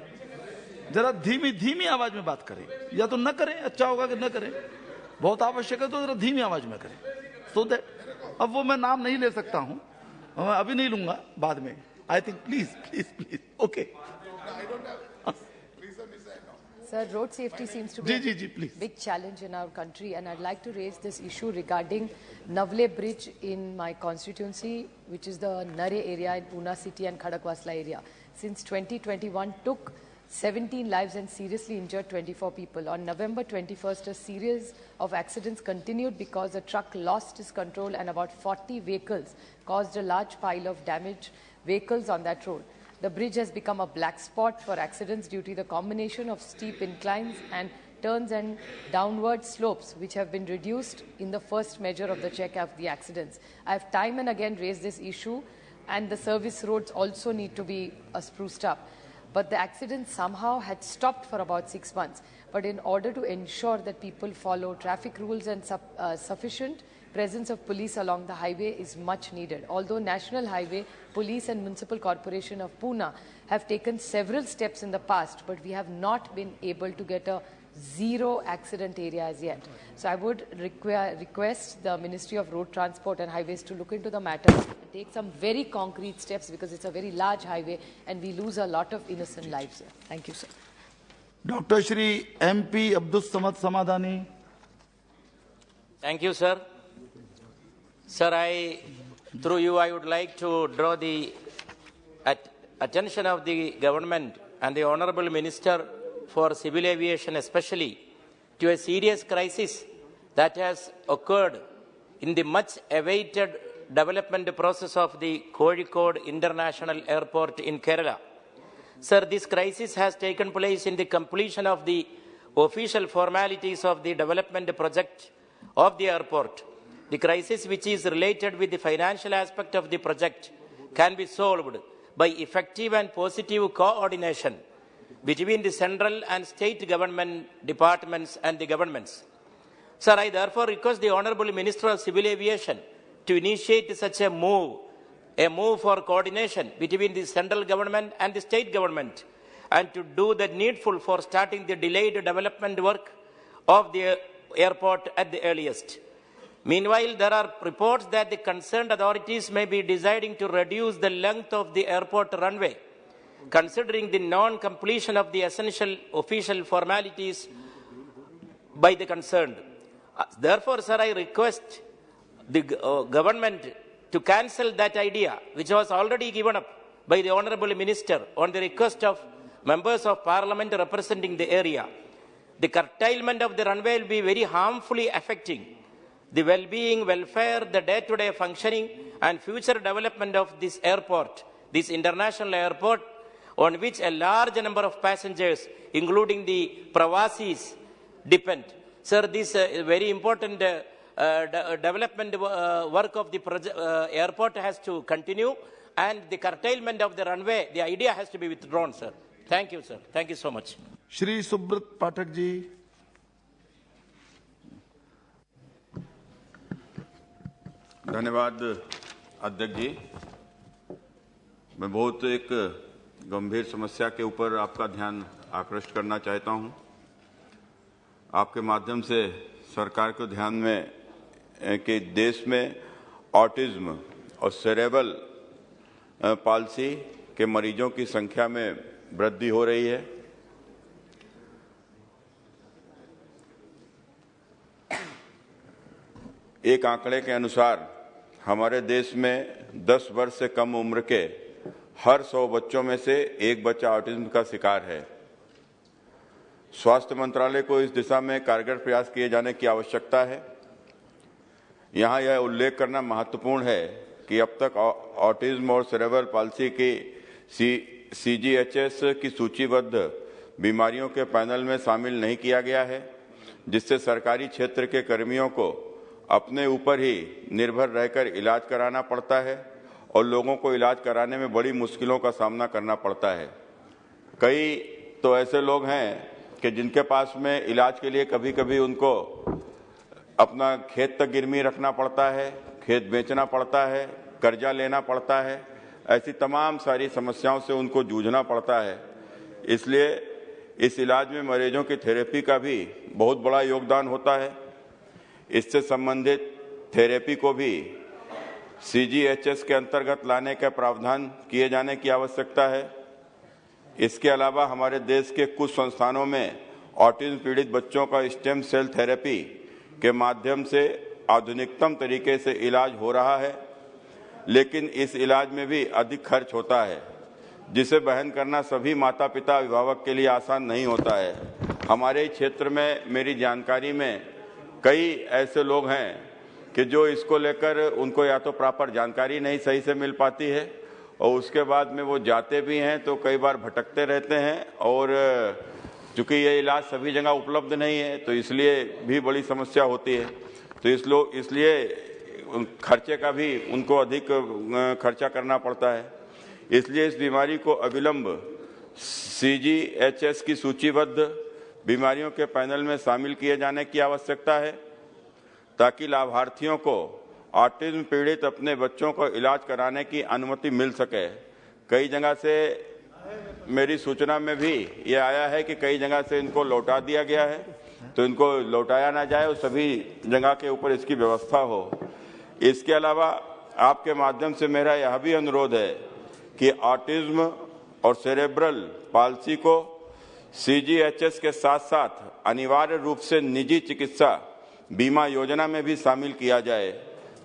जरा धीमी आवाज में बात करें. या तो न करें, अच्छा होगा कि न करें. बहुत आवश्यक है तो जरा धीमी आवाज में करें. So that, अब वो मैं नाम नहीं ले सकता हूँ. मैं अभी नहीं लूंगा, बाद में. I think please. Okay. Sir, road safety seems to be a big challenge in our country, and I'd like to raise this issue regarding Navle Bridge in my constituency, which is the Nare area in Pune city and Khadakwasla area. Since 2021, took 17 lives and seriously injured 24 people. On November 21st, a series of accidents continued because a truck lost its control and about 40 vehicles caused a large pile of damaged vehicles on that road. The bridge has become a black spot for accidents due to the combination of steep inclines and turns and downward slopes, which have been reduced in the first measure of the check of the accidents. I have time and again raised this issue, and the service roads also need to be spruced up. But the accident somehow had stopped for about 6 months. But in order to ensure that people follow traffic rules and sufficient presence of police along the highway is much needed. Although National Highway, Police and Municipal Corporation of Pune have taken several steps in the past, but we have not been able to get a zero accident area as yet. So I would request the Ministry of Road Transport and Highways to look into the matter and take some very concrete steps, because it's a very large highway and we lose a lot of innocent lives here. Thank you, sir. Dr. Shri MP Abdul Samad Samadani. Thank you, sir. Sir, through you, I would like to draw the attention of the government and the Honorable Minister for Civil Aviation especially to a serious crisis that has occurred in the much awaited development process of the Kozhikode International Airport in Kerala. Sir, this crisis has taken place in the completion of the official formalities of the development project of the airport. The crisis, which is related with the financial aspect of the project, can be solved by effective and positive coordination between the central and state government departments and the governments. Sir, I therefore request the Honourable Minister of Civil Aviation to initiate such a move for coordination between the central government and the state government, and to do the needful for starting the delayed development work of the airport at the earliest. Meanwhile, there are reports that the concerned authorities may be deciding to reduce the length of the airport runway, considering the non-completion of the essential official formalities by the concerned. Therefore, sir, I request the government to cancel that idea, which was already given up by the Honourable Minister on the request of members of Parliament representing the area. The curtailment of the runway will be very harmfully affecting the well-being, welfare, the day-to-day functioning and future development of this airport, this international airport, on which a large number of passengers, including the Pravasis, depend. Sir, this very important development work of the airport has to continue, and the curtailment of the runway, the idea has to be withdrawn, sir. Thank you, sir. Thank you so much. Shri Subrat Pathak ji. धन्यवाद अध्यक्ष जी। मैं बहुत एक गंभीर समस्या के ऊपर आपका ध्यान आकृष्ट करना चाहता हूं। आपके माध्यम से सरकार को ध्यान में कि देश में ऑटिज्म और सेरेब्रल पाल्सी के मरीजों की संख्या में वृद्धि हो रही है। एक आंकड़े के अनुसार हमारे देश में 10 वर्ष से कम उम्र के हर 100 बच्चों में से एक बच्चा ऑटिज्म का शिकार है। स्वास्थ्य मंत्रालय को इस दिशा में कारगर प्रयास किए जाने की आवश्यकता है। यहाँ यह उल्लेख करना महत्वपूर्ण है कि अब तक ऑटिज्म और सेरेब्रल पाल्सी की CGHS की सूचीबद्ध बीमारियों के पैनल में शामिल नहीं किया गया है, जिससे सरकारी क्षेत्र के कर्मियों को अपने ऊपर ही निर्भर रहकर इलाज कराना पड़ता है और लोगों को इलाज कराने में बड़ी मुश्किलों का सामना करना पड़ता है। कई तो ऐसे लोग हैं कि जिनके पास में इलाज के लिए कभी कभी उनको अपना खेत तक गिरवी रखना पड़ता है, खेत बेचना पड़ता है, कर्जा लेना पड़ता है। ऐसी तमाम सारी समस्याओं से उनको जूझना पड़ता है। इसलिए इस इलाज में मरीजों की थेरेपी का भी बहुत बड़ा योगदान होता है। इससे संबंधित थेरेपी को भी CGHS के अंतर्गत लाने का प्रावधान किए जाने की आवश्यकता है। इसके अलावा हमारे देश के कुछ संस्थानों में ऑटिज्म पीड़ित बच्चों का स्टेम सेल थेरेपी के माध्यम से आधुनिकतम तरीके से इलाज हो रहा है, लेकिन इस इलाज में भी अधिक खर्च होता है, जिसे वहन करना सभी माता पिता अभिभावक के लिए आसान नहीं होता है। हमारे क्षेत्र में मेरी जानकारी में कई ऐसे लोग हैं कि जो इसको लेकर उनको या तो प्रॉपर जानकारी नहीं सही से मिल पाती है और उसके बाद में वो जाते भी हैं तो कई बार भटकते रहते हैं, और चूंकि ये इलाज सभी जगह उपलब्ध नहीं है तो इसलिए भी बड़ी समस्या होती है। तो इसलिए खर्चे का भी उनको अधिक खर्चा करना पड़ता है। इसलिए इस बीमारी को अविलंब CGHS की सूचीबद्ध बीमारियों के पैनल में शामिल किए जाने की आवश्यकता है, ताकि लाभार्थियों को ऑटिज्म पीड़ित अपने बच्चों को इलाज कराने की अनुमति मिल सके। कई जगह से मेरी सूचना में भी ये आया है कि कई जगह से इनको लौटा दिया गया है, तो इनको लौटाया ना जाए और सभी जगह के ऊपर इसकी व्यवस्था हो। इसके अलावा आपके माध्यम से मेरा यह भी अनुरोध है कि ऑटिज्म और सेरेब्रल पाल्सी को CGHS के साथ साथ अनिवार्य रूप से निजी चिकित्सा बीमा योजना में भी शामिल किया जाए,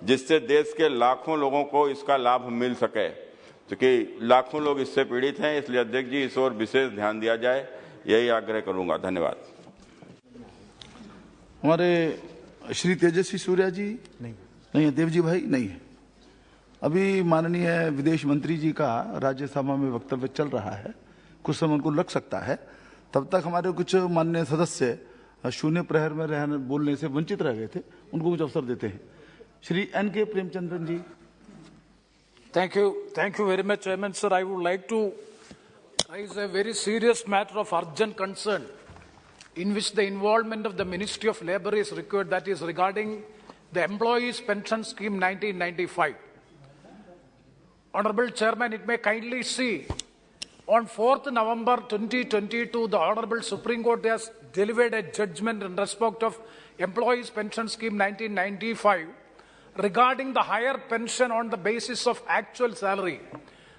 जिससे देश के लाखों लोगों को इसका लाभ मिल सके, क्योंकि लाखों लोग इससे पीड़ित हैं। इसलिए अध्यक्ष जी, इस ओर विशेष ध्यान दिया जाए, यही आग्रह करूंगा। धन्यवाद। हमारे श्री तेजस्वी सूर्या जी नहीं है, देवजी भाई नहीं है। अभी माननीय विदेश मंत्री जी का राज्यसभा में वक्तव्य चल रहा है, कुछ समय उनको लग सकता है, तब तक हमारे कुछ माननीय सदस्य शून्य प्रहर में रहने बोलने से वंचित रह गए थे, उनको कुछ अवसर देते हैं। Shri N.K. Premachandran ji. Thank you very much, Chairman sir. I would like to raise a very serious matter of urgent concern, in which the involvement of the Ministry of Labour is required. That is regarding the Employees Pension Scheme 1995. Honourable Chairman, it may kindly see, on 4th November 2022, the Honourable Supreme Court has delivered a judgment in respect of Employees Pension Scheme 1995 regarding the higher pension on the basis of actual salary.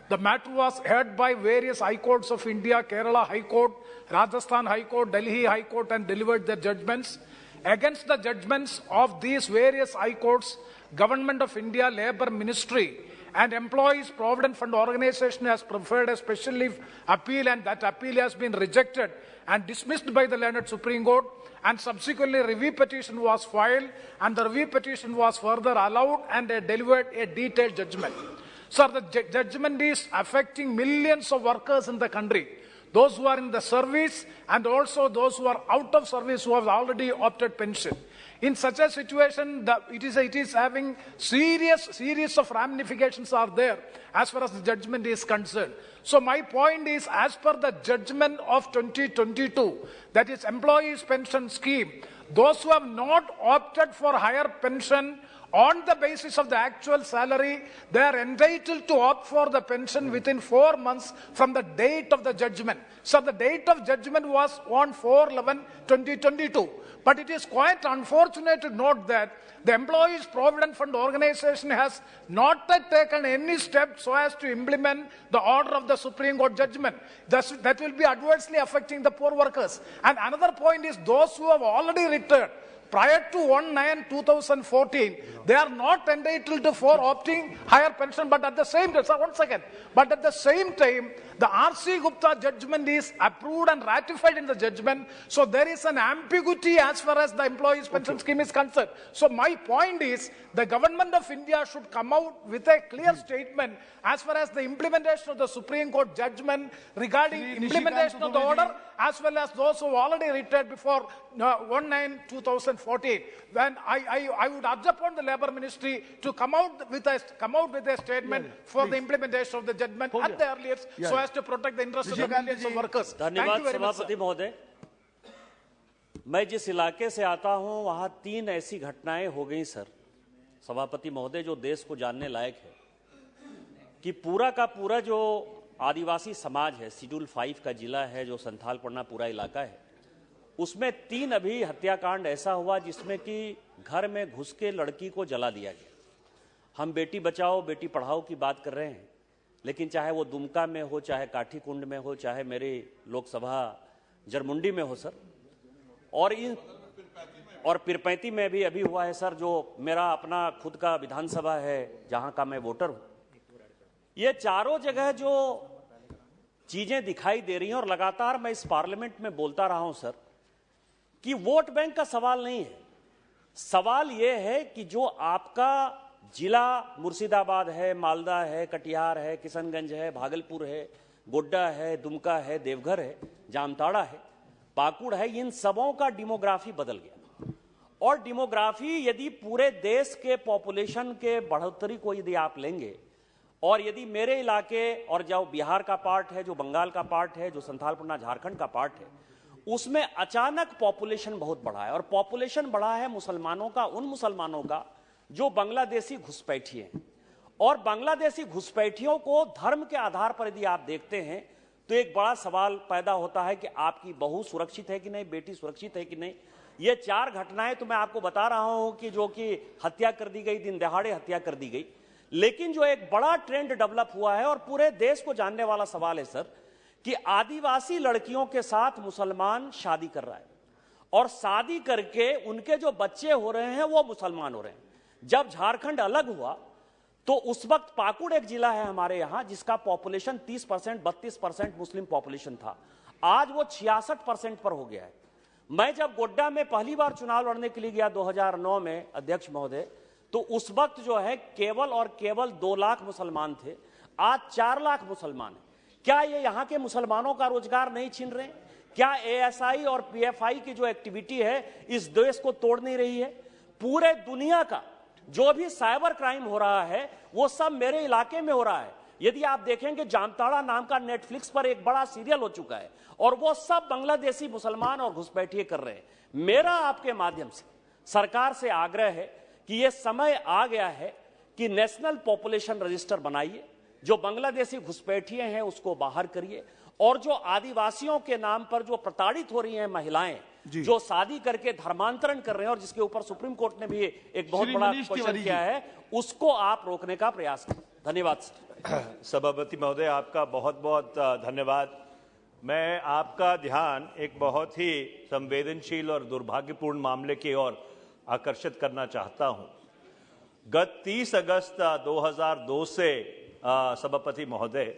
The matter was heard by various High Courts of India, Kerala High Court, Rajasthan High Court, Delhi High Court, and delivered their judgments. Against the judgments of these various High Courts, Government of India, Labour Ministry, and Employees Provident Fund Organization has preferred a special leave appeal, and that appeal has been rejected and dismissed by the learned Supreme Court, and subsequently review petition was filed, and the review petition was further allowed, and they delivered a detailed judgment. Sir, the judgment is affecting millions of workers in the country, those who are in the service and also those who are out of service who have already opted pension. In such a situation, it is having series of ramifications are there as far as the judgment is concerned. So my point is, as per the judgment of 2022, that is Employees Pension Scheme, those who have not opted for higher pension on the basis of the actual salary, they are entitled to opt for the pension within 4 months from the date of the judgment. So the date of judgment was on 4/11/2022. But it is quite unfortunate to note that the Employees Provident Fund organization has not yet taken any step so as to implement the order of the Supreme Court judgment. That will be adversely affecting the poor workers. And another point is, those who have already retired prior to 1/9/2014, they are not entitled to for opting higher pension. But at the same time, But at the same time, the R.C. Gupta judgment is approved and ratified in the judgment. So there is an ambiguity as far as the employees' pension scheme is concerned. So my point is, the government of India should come out with a clear statement as far as the implementation of the Supreme Court judgment regarding implementation of the order, as well as those who already retired before 1/9/2014. When I would urge upon the Labour Ministry to come out with a statement for the implementation of the judgment at the earliest, so as to protect the interests of the millions of workers. धन्यवाद सभापति महोदय। मैं जिस इलाके से आता हूं, वहां 3 ऐसी घटनाएं हो गई सर सभापति महोदय, जो देश को जानने लायक है कि पूरा का पूरा जो आदिवासी समाज है, शेड्यूल 5 का जिला है, जो संथाल पड़ना पूरा इलाका है, उसमें 3 अभी हत्याकांड ऐसा हुआ जिसमें कि घर में घुस के लड़की को जला दिया गया। हम बेटी बचाओ बेटी पढ़ाओ की बात कर रहे हैं, लेकिन चाहे वो दुमका में हो, चाहे काठीकुंड में हो, चाहे मेरे लोकसभा जरमुंडी में हो सर, और पिरपैंती में भी अभी हुआ है सर, जो मेरा अपना खुद का विधानसभा है जहां का मैं वोटर हूं। ये चारों जगह जो चीजें दिखाई दे रही हैं, और लगातार मैं इस पार्लियामेंट में बोलता रहा हूं सर कि वोट बैंक का सवाल नहीं है, सवाल यह है कि जो आपका जिला मुर्शिदाबाद है, मालदा है, कटिहार है, किशनगंज है, भागलपुर है, गोड्डा है, दुमका है, देवघर है, जामताड़ा है, पाकुड़ है, इन सबों का डेमोग्राफी बदल गया। और डेमोग्राफी यदि पूरे देश के पॉपुलेशन के बढ़ोतरी को यदि आप लेंगे, और यदि मेरे इलाके और जो बिहार का पार्ट है, जो बंगाल का पार्ट है, जो संथालपन्ना झारखंड का पार्ट है, उसमें अचानक पॉपुलेशन बहुत बढ़ा है। और पॉपुलेशन बढ़ा है मुसलमानों का, उन मुसलमानों का जो बांग्लादेशी घुसपैठिए हैं। और बांग्लादेशी घुसपैठियों को धर्म के आधार पर यदि आप देखते हैं तो एक बड़ा सवाल पैदा होता है कि आपकी बहू सुरक्षित है कि नहीं, बेटी सुरक्षित है कि नहीं। ये 4 घटनाएं तो मैं आपको बता रहा हूं कि जो कि हत्या कर दी गई, दिन दहाड़े हत्या कर दी गई, लेकिन जो एक बड़ा ट्रेंड डेवलप हुआ है और पूरे देश को जानने वाला सवाल है सर, कि आदिवासी लड़कियों के साथ मुसलमान शादी कर रहा है, और शादी करके उनके जो बच्चे हो रहे हैं वो मुसलमान हो रहे हैं। जब झारखंड अलग हुआ तो उस वक्त पाकुड़ एक जिला है हमारे यहां जिसका पॉपुलेशन 30%, 32% मुस्लिम पॉपुलेशन था, आज वो 66% पर हो गया है। मैं जब गोड्डा में पहली बार चुनाव लड़ने के लिए गया 2009 में अध्यक्ष महोदय, तो उस वक्त जो है केवल और केवल 2 लाख मुसलमान थे, आज 4 लाख मुसलमान हैं। क्या ये यहां के मुसलमानों का रोजगार नहीं छीन रहे? क्या एएसआई और पीएफआई की जो एक्टिविटी है इस देश को तोड़ नहीं रही है? पूरे दुनिया का जो भी साइबर क्राइम हो रहा है वो सब मेरे इलाके में हो रहा है। यदि आप देखेंगे, जामताड़ा नाम का नेटफ्लिक्स पर एक बड़ा सीरियल हो चुका है, और वो सब बांग्लादेशी मुसलमान और घुसपैठिए कर रहे हैं। मेरा आपके माध्यम से सरकार से आग्रह है कि ये समय आ गया है कि नेशनल पॉपुलेशन रजिस्टर बनाइए, जो बांग्लादेशी घुसपैठिए हैं उसको बाहर करिए, और जो आदिवासियों के नाम पर जो प्रताड़ित हो रही हैं महिलाएं, जो शादी करके धर्मांतरण कर रहे हैं, और जिसके ऊपर सुप्रीम कोर्ट ने भी एक बहुत बड़ा क्वेश्चन किया है, उसको आप रोकने का प्रयास करें। धन्यवाद सभापति महोदय, आपका बहुत बहुत धन्यवाद। मैं आपका ध्यान एक बहुत ही संवेदनशील और दुर्भाग्यपूर्ण मामले की ओर आकर्षित करना चाहता हूं। गत 30 अगस्त 2002 से सभापति महोदय,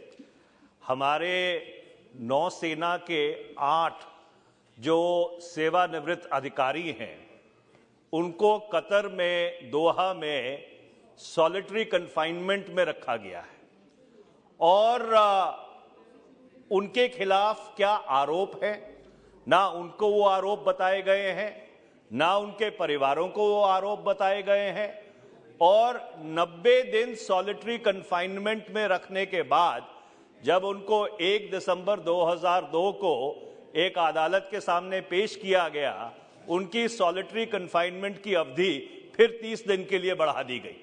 हमारे नौसेना के 8 जो सेवानिवृत्त अधिकारी हैं, उनको कतर में, दोहा में सॉलिटरी कन्फाइनमेंट में रखा गया है, और उनके खिलाफ क्या आरोप है, ना उनको वो आरोप बताए गए हैं, ना उनके परिवारों को वो आरोप बताए गए हैं। और 90 दिन सॉलिटरी कन्फाइनमेंट में रखने के बाद जब उनको 1 दिसंबर 2002 को एक अदालत के सामने पेश किया गया, उनकी सॉलिटरी कन्फाइनमेंट की अवधि फिर 30 दिन के लिए बढ़ा दी गई।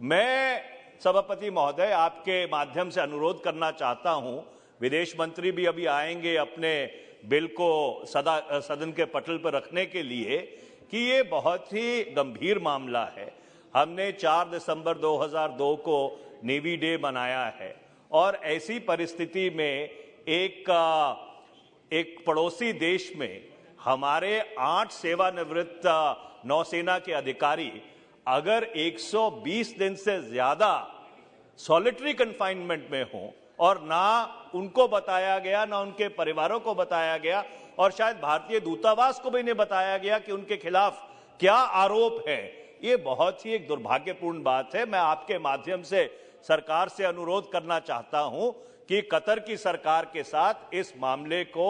मैं सभापति महोदय आपके माध्यम से अनुरोध करना चाहता हूं, विदेश मंत्री भी अभी आएंगे अपने बिल को सदन के पटल पर रखने के लिए, कि ये बहुत ही गंभीर मामला है। हमने 4 दिसंबर 2002 को नेवी डे मनाया है और ऐसी परिस्थिति में एक पड़ोसी देश में हमारे 8 सेवानिवृत्त नौसेना के अधिकारी अगर 120 दिन से ज्यादा सॉलिटरी कन्फाइनमेंट में हों और ना उनको बताया गया, ना उनके परिवारों को बताया गया, और शायद भारतीय दूतावास को भी नहीं बताया गया कि उनके खिलाफ क्या आरोप है, ये बहुत ही एक दुर्भाग्यपूर्ण बात है। मैं आपके माध्यम से सरकार से अनुरोध करना चाहता हूं कि कतर की सरकार के साथ इस मामले को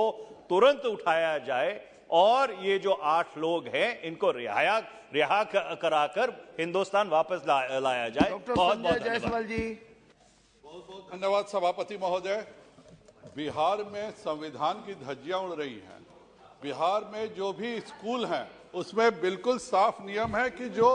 तुरंत उठाया जाए और ये जो 8 लोग हैं इनको रिहा कराकर हिंदुस्तान वापस लाया जाए। बहुत बहुत जायसवाल जी। बहुत बहुत धन्यवाद सभापति महोदय। बिहार में संविधान की धज्जियां उड़ रही हैं। बिहार में जो भी स्कूल हैं उसमें बिल्कुल साफ नियम है कि जो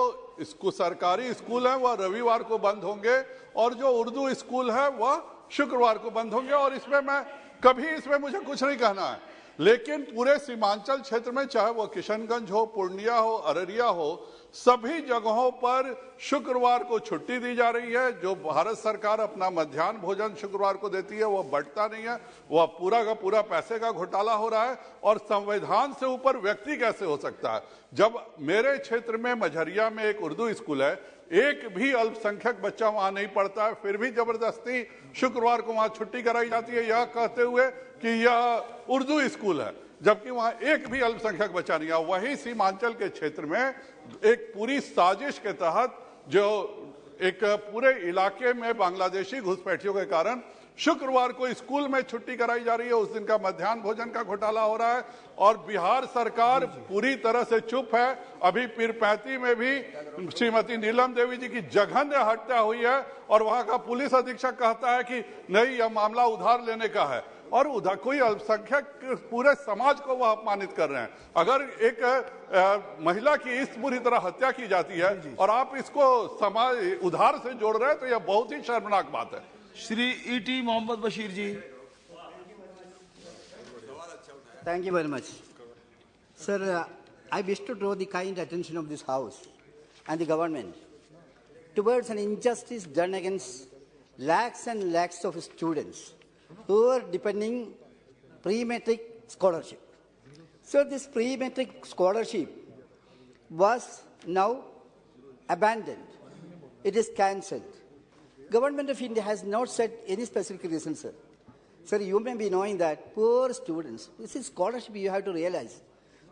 सरकारी स्कूल हैं वह रविवार को बंद होंगे और जो उर्दू स्कूल है वह शुक्रवार को बंद होंगे। और इसमें मुझे कुछ नहीं कहना है, लेकिन पूरे सीमांचल क्षेत्र में चाहे वो किशनगंज हो, पूर्णिया हो, अररिया हो, सभी जगहों पर शुक्रवार को छुट्टी दी जा रही है। जो भारत सरकार अपना मध्याह्न भोजन शुक्रवार को देती है वो बढ़ता नहीं है, वह पूरा का पूरा पैसे का घोटाला हो रहा है। और संविधान से ऊपर व्यक्ति कैसे हो सकता है? जब मेरे क्षेत्र में मझरिया में एक उर्दू स्कूल है, एक भी अल्पसंख्यक बच्चा वहां नहीं पढ़ता है, फिर भी जबरदस्ती शुक्रवार को वहां छुट्टी कराई जाती है, यह कहते हुए कि यह उर्दू स्कूल है, जबकि वहां एक भी अल्पसंख्यक बच्चा नहीं है। वहीं सीमांचल के क्षेत्र में एक पूरी साजिश के तहत जो एक पूरे इलाके में बांग्लादेशी घुसपैठियों के कारण शुक्रवार को स्कूल में छुट्टी कराई जा रही है, उस दिन का मध्याह्न भोजन का घोटाला हो रहा है और बिहार सरकार पूरी तरह से चुप है। अभी पीरपैंती में भी श्रीमती नीलम देवी जी की जघन्य हत्या हुई है और वहां का पुलिस अधीक्षक कहता है कि नहीं, यह मामला उधार लेने का है और उधर कोई अल्पसंख्यक पूरे समाज को वह अपमानित कर रहे हैं। अगर एक महिला की इस बुरी तरह हत्या की जाती है और आप इसको समाज उधार से जोड़ रहे हैं तो यह बहुत ही शर्मनाक बात है। Shri ET Mohammed Basheer ji. Thank you very much. Sir, I wish to draw the kind attention of this House and the government towards an injustice done against lakhs and lakhs of students who are depending pre-matric scholarship. So this pre-matric scholarship was now abandoned. It is cancelled. Government of India has not said any specific reason, sir. Sir, you may be knowing that poor students, this is scholarship, you have to realize.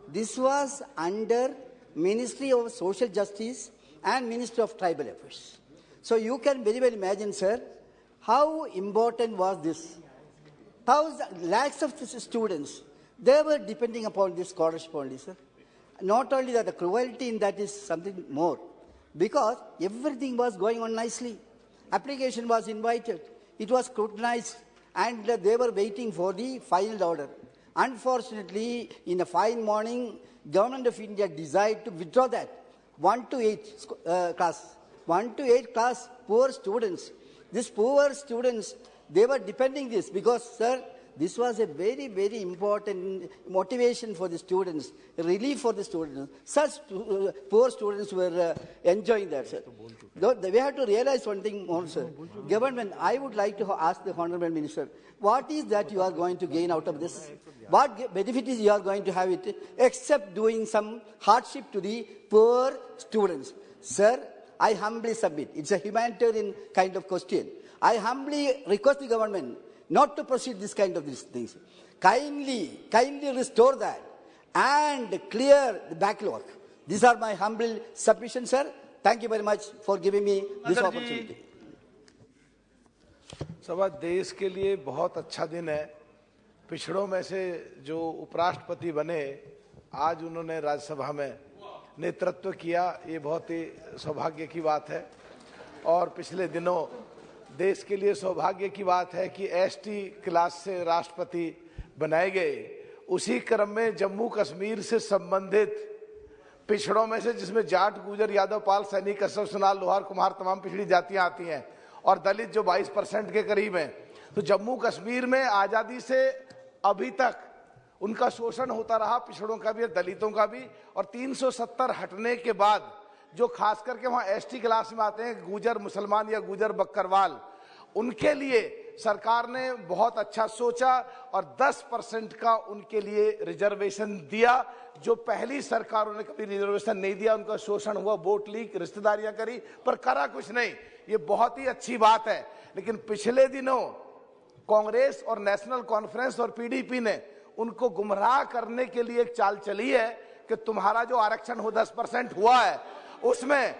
This was under Ministry of Social Justice and Ministry of Tribal Affairs. So you can very well imagine, sir, how important was this. Lakhs of students, they were depending upon this scholarship only, sir. Not only that, the cruelty in that is something more. Because everything was going on nicely. Application was invited. It was scrutinized. And they were waiting for the final order. Unfortunately, in a fine morning, Government of India decided to withdraw that. 1 to 8 class. 1 to 8 class, poor students. These poor students, they were depending this because, sir, this was a very, very important motivation for the students, relief for the students. Such poor students were enjoying that, sir. We have to realize one thing more, sir. Government, I would like to ask the Honorable Minister, what is that you are going to gain out of this? What benefit is you are going to have it, except doing some hardship to the poor students? Sir, I humbly submit. It's a humanitarian kind of question. I humbly request the government not to proceed this kind of these things. Kindly restore that and clear the backlog. These are my humble submissions, sir. Thank you very much for giving me this opportunity. सभा, देश के लिए बहुत अच्छा दिन है। पिछड़ों में से जो उपराष्ट्रपति बने, आज उन्होंने राज्यसभा में नेतृत्व किया, ये बहुत ही सौभाग्य की बात है। और पिछले दिनों देश के लिए सौभाग्य की बात है कि एसटी क्लास से राष्ट्रपति बनाए गए। उसी क्रम में जम्मू कश्मीर से संबंधित पिछड़ों में से, जिसमें जाट, गुजर, यादव, पाल, सैनिक, कसब, सुनार, लोहार, कुम्हार, तमाम पिछड़ी जातियां आती हैं, और दलित जो 22% के करीब हैं, तो जम्मू कश्मीर में आजादी से अभी तक उनका शोषण होता रहा, पिछड़ों का भी और दलितों का भी। और 370 हटने के बाद जो खास करके वहां एसटी क्लास में आते हैं, गुजर मुसलमान या गुजर बकरवाल, उनके लिए सरकार ने बहुत अच्छा सोचा और 10% का उनके लिए रिजर्वेशन दिया, जो पहली सरकारों ने कभी रिजर्वेशन नहीं दिया। उनका शोषण हुआ, वोट लीक, रिश्तेदारियां करी, पर करा कुछ नहीं। ये बहुत ही अच्छी बात है। लेकिन पिछले दिनों कांग्रेस और नेशनल कॉन्फ्रेंस और पीडीपी ने उनको गुमराह करने के लिए एक चाल चली है कि तुम्हारा जो आरक्षण हो 10% हुआ है, उसमें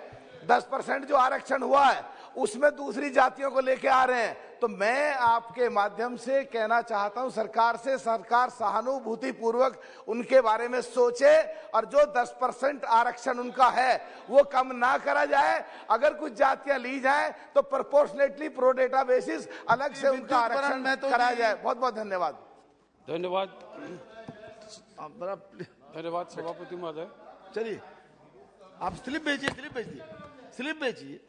10% जो आरक्षण हुआ है उसमें दूसरी जातियों को लेके आ रहे हैं। तो मैं आपके माध्यम से कहना चाहता हूं सरकार से, सरकार सहानुभूति पूर्वक उनके बारे में सोचे और जो 10% आरक्षण उनका है वो कम ना करा जाए। अगर कुछ जातियां ली जाए तो प्रोपोर्शनेटली प्रो डेटा बेसिस अलग से उनका आरक्षण कराया जाए। बहुत बहुत धन्यवाद। धन्यवाद धन्यवाद सभापति महोदय। चलिए आप स्लिप भेजिए स्लिप भेजिए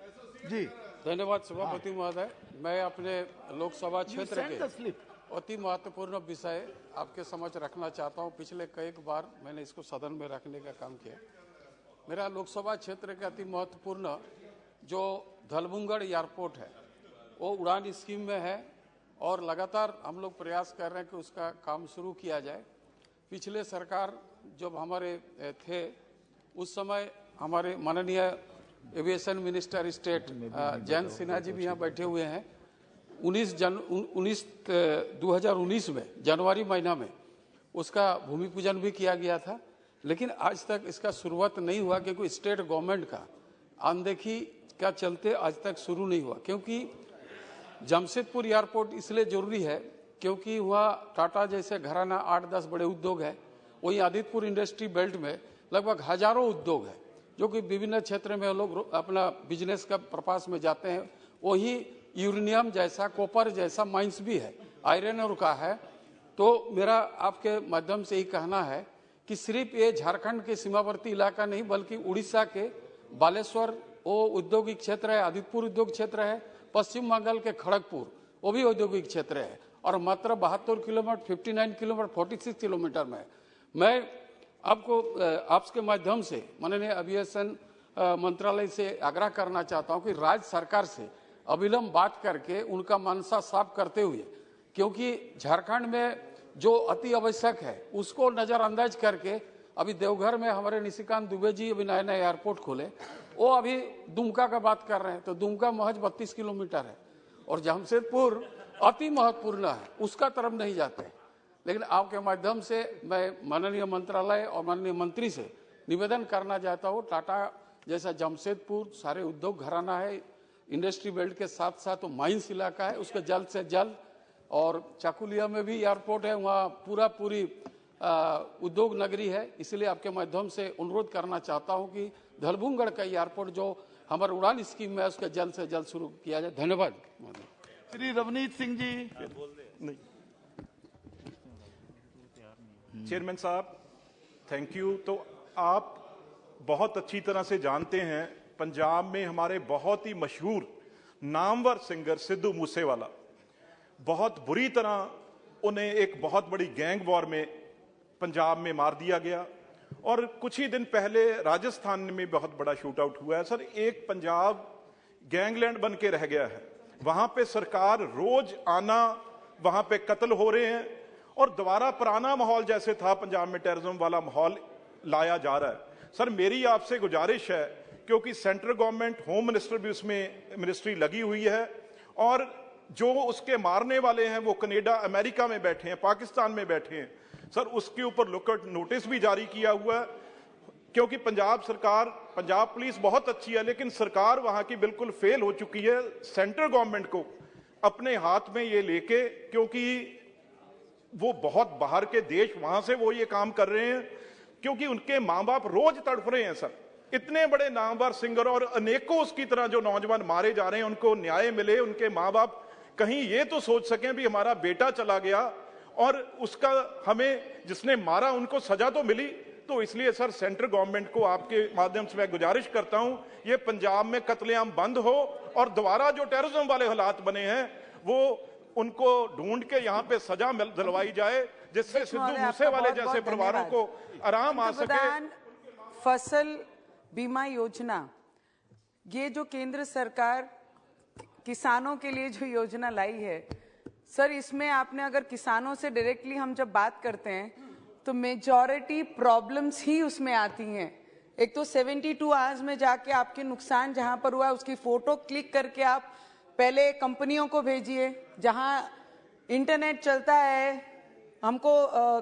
जी। धन्यवाद सभापति महोदय। मैं अपने लोकसभा क्षेत्र के अति महत्वपूर्ण विषय आपके समक्ष रखना चाहता हूं। पिछले कई बार मैंने इसको सदन में रखने का काम किया। मेरा लोकसभा क्षेत्र के अति महत्वपूर्ण जो धलभुंगड़ एयरपोर्ट है वो उड़ान स्कीम में है और लगातार हम लोग प्रयास कर रहे हैं कि उसका काम शुरू किया जाए। पिछले सरकार जब हमारे थे उस समय हमारे माननीय aviation minister state Jayant Sinha ji भी यहाँ बैठे हुए हैं। 2019 में जनवरी महीना में उसका भूमि पूजन भी किया गया था, लेकिन आज तक इसका शुरुआत नहीं हुआ क्योंकि स्टेट गवर्नमेंट का अनदेखी का चलते आज तक शुरू नहीं हुआ। क्योंकि जमशेदपुर एयरपोर्ट इसलिए जरूरी है क्योंकि वहाँ टाटा जैसे घराना 8-10 बड़े उद्योग है, वहीं आदित्यपुर इंडस्ट्री बेल्ट में लगभग हजारों उद्योग है जो कि विभिन्न क्षेत्र में लोग अपना बिजनेस का पर्पस में जाते हैं। वही यूरेनियम जैसा, कॉपर जैसा माइंस भी है, आयरन और का है। तो मेरा आपके माध्यम से ही कहना है कि सिर्फ ये झारखंड के सीमावर्ती इलाका नहीं बल्कि उड़ीसा के बालेश्वर वो औद्योगिक क्षेत्र है, आदित्यपुर उद्योग क्षेत्र है, पश्चिम बंगाल के खड़गपुर वो भी औद्योगिक क्षेत्र है और मात्र 72 किलोमीटर 59 किलोमीटर 46 किलोमीटर में। मैं आपको आपके माध्यम से माननीय एविएशन मंत्रालय से आग्रह करना चाहता हूं कि राज्य सरकार से अविलंब बात करके उनका मनसा साफ करते हुए, क्योंकि झारखंड में जो अति आवश्यक है उसको नजरअंदाज करके अभी देवघर में हमारे निशिकांत दुबे जी अभी नया नया एयरपोर्ट खोले, वो अभी दुमका का बात कर रहे हैं। तो दुमका महज 32 किलोमीटर है और जमशेदपुर अति महत्वपूर्ण है, उसका तरफ नहीं जाते। लेकिन आपके माध्यम से मैं माननीय मंत्रालय और माननीय मंत्री से निवेदन करना चाहता हूँ, टाटा जैसा जमशेदपुर सारे उद्योग घराना है, इंडस्ट्री बेल्ट के साथ साथ तो माइंस इलाका है, उसके जल्द से जल्द। और चाकुलिया में भी एयरपोर्ट है, वहाँ पूरी उद्योग नगरी है। इसलिए आपके माध्यम से अनुरोध करना चाहता हूँ कि धलभुंगड़ का एयरपोर्ट जो हमारे उड़ान स्कीम में है उसका जल्द से जल्द शुरू किया जाए। धन्यवाद। श्री रवनीत सिंह जी। चेयरमैन साहब थैंक यू। तो आप बहुत अच्छी तरह से जानते हैं पंजाब में हमारे बहुत ही मशहूर नामवर सिंगर सिद्धू मूसेवाला बहुत बुरी तरह उन्हें एक बहुत बड़ी गैंग वॉर में पंजाब में मार दिया गया और कुछ ही दिन पहले राजस्थान में बहुत बड़ा शूट आउट हुआ है। सर एक पंजाब गैंगलैंड बन के रह गया है, वहां पे सरकार रोज आना, वहां पे कत्ल हो रहे हैं और दोबारा पुराना माहौल जैसे था पंजाब में टेररिज्म वाला माहौल लाया जा रहा है। सर मेरी आपसे गुजारिश है, क्योंकि सेंट्रल गवर्नमेंट होम मिनिस्टर भी उसमें मिनिस्ट्री लगी हुई है और जो उसके मारने वाले हैं वो कनाडा अमेरिका में बैठे हैं, पाकिस्तान में बैठे हैं, सर उसके ऊपर लुकआउट नोटिस भी जारी किया हुआ है। क्योंकि पंजाब सरकार, पंजाब पुलिस बहुत अच्छी है लेकिन सरकार वहां की बिल्कुल फेल हो चुकी है। सेंट्रल गवर्नमेंट को अपने हाथ में ये लेके, क्योंकि वो बहुत बाहर के देश वहां से वो ये काम कर रहे हैं, क्योंकि उनके मां बाप रोज तड़फ रहे हैं सर। इतने बड़े नामवर सिंगर और अनेकों उसकी तरह जो नौजवान मारे जा रहे हैं, उनको न्याय मिले, उनके माँ बाप कहीं ये तो सोच सकें भी हमारा बेटा चला गया और उसका हमें जिसने मारा उनको सजा तो मिली। तो इसलिए सर सेंट्रल गवर्नमेंट को आपके माध्यम से मैं गुजारिश करता हूं, ये पंजाब में कत्लेआम बंद हो और दोबारा जो टेररिज्म वाले हालात बने हैं वो उनको ढूंढ के यहाँ पे सजा दिलवाई जाए, जिससे सिद्धू मूसेवाले जैसे परिवारों को आराम आ सके। फसल बीमा योजना, ये जो केंद्र सरकार किसानों के लिए जो योजना लाई है सर, इसमें आपने अगर किसानों से डायरेक्टली हम जब बात करते हैं तो मेजॉरिटी प्रॉब्लम्स ही उसमें आती हैं। एक तो 72 आवर्स में जाके आपके नुकसान जहां पर हुआ उसकी फोटो क्लिक करके आप पहले कंपनियों को भेजिए, जहां इंटरनेट चलता है, हमको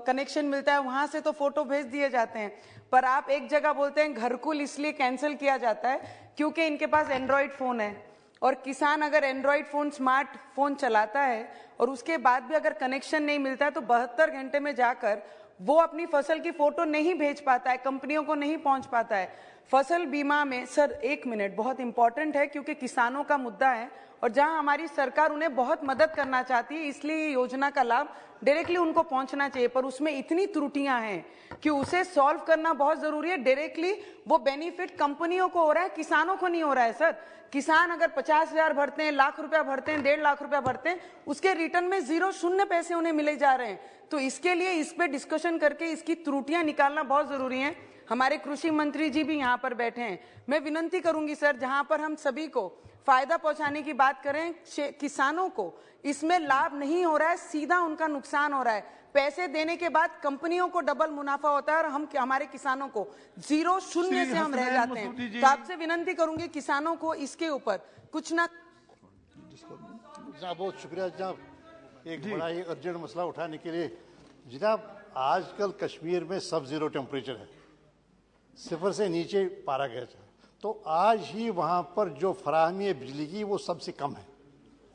कनेक्शन मिलता है, वहां से तो फोटो भेज दिए जाते हैं। पर आप एक जगह बोलते हैं घरकुल इसलिए कैंसिल किया जाता है क्योंकि इनके पास एंड्रॉइड फोन है, और किसान अगर एंड्रॉइड फोन स्मार्ट फोन चलाता है और उसके बाद भी अगर कनेक्शन नहीं मिलता है तो 72 घंटे में जाकर वो अपनी फसल की फोटो नहीं भेज पाता है, कंपनियों को नहीं पहुंच पाता है। फसल बीमा में सर 1 मिनट बहुत इंपॉर्टेंट है क्योंकि किसानों का मुद्दा है और जहां हमारी सरकार उन्हें बहुत मदद करना चाहती है, इसलिए ये योजना का लाभ डायरेक्टली उनको पहुंचना चाहिए, पर उसमें इतनी त्रुटियां हैं कि उसे सॉल्व करना बहुत जरूरी है। डायरेक्टली वो बेनिफिट कंपनियों को हो रहा है, किसानों को नहीं हो रहा है सर। किसान अगर 50,000 भरते हैं, लाख रुपया भरते हैं, 1.5 लाख रुपया भरते हैं, उसके रिटर्न में 0 पैसे उन्हें मिले जा रहे हैं। तो इसके लिए इस पे डिस्कशन करके इसकी त्रुटियां निकालना बहुत जरूरी है। हमारे कृषि मंत्री जी भी यहाँ पर बैठे हैं, मैं विनंती करूंगी सर, जहां पर हम सभी को फायदा पहुंचाने की बात करें, किसानों को इसमें लाभ नहीं हो रहा है, सीधा उनका नुकसान हो रहा है। पैसे देने के बाद कंपनियों को डबल मुनाफा होता है और हम हमारे किसानों को 0 से हम रह जाते हैं। तो आपसे विनंती करूंगी किसानों को इसके ऊपर कुछ ना। बहुत शुक्रिया जनाब, एक बड़ा ही अर्जेंट मसला उठाने के लिए। जनाब आजकल कश्मीर में सब 0 टेम्परेचर है, 0 से नीचे पारा गया था, तो आज ही वहाँ पर जो फराहमी है बिजली की वो सबसे कम है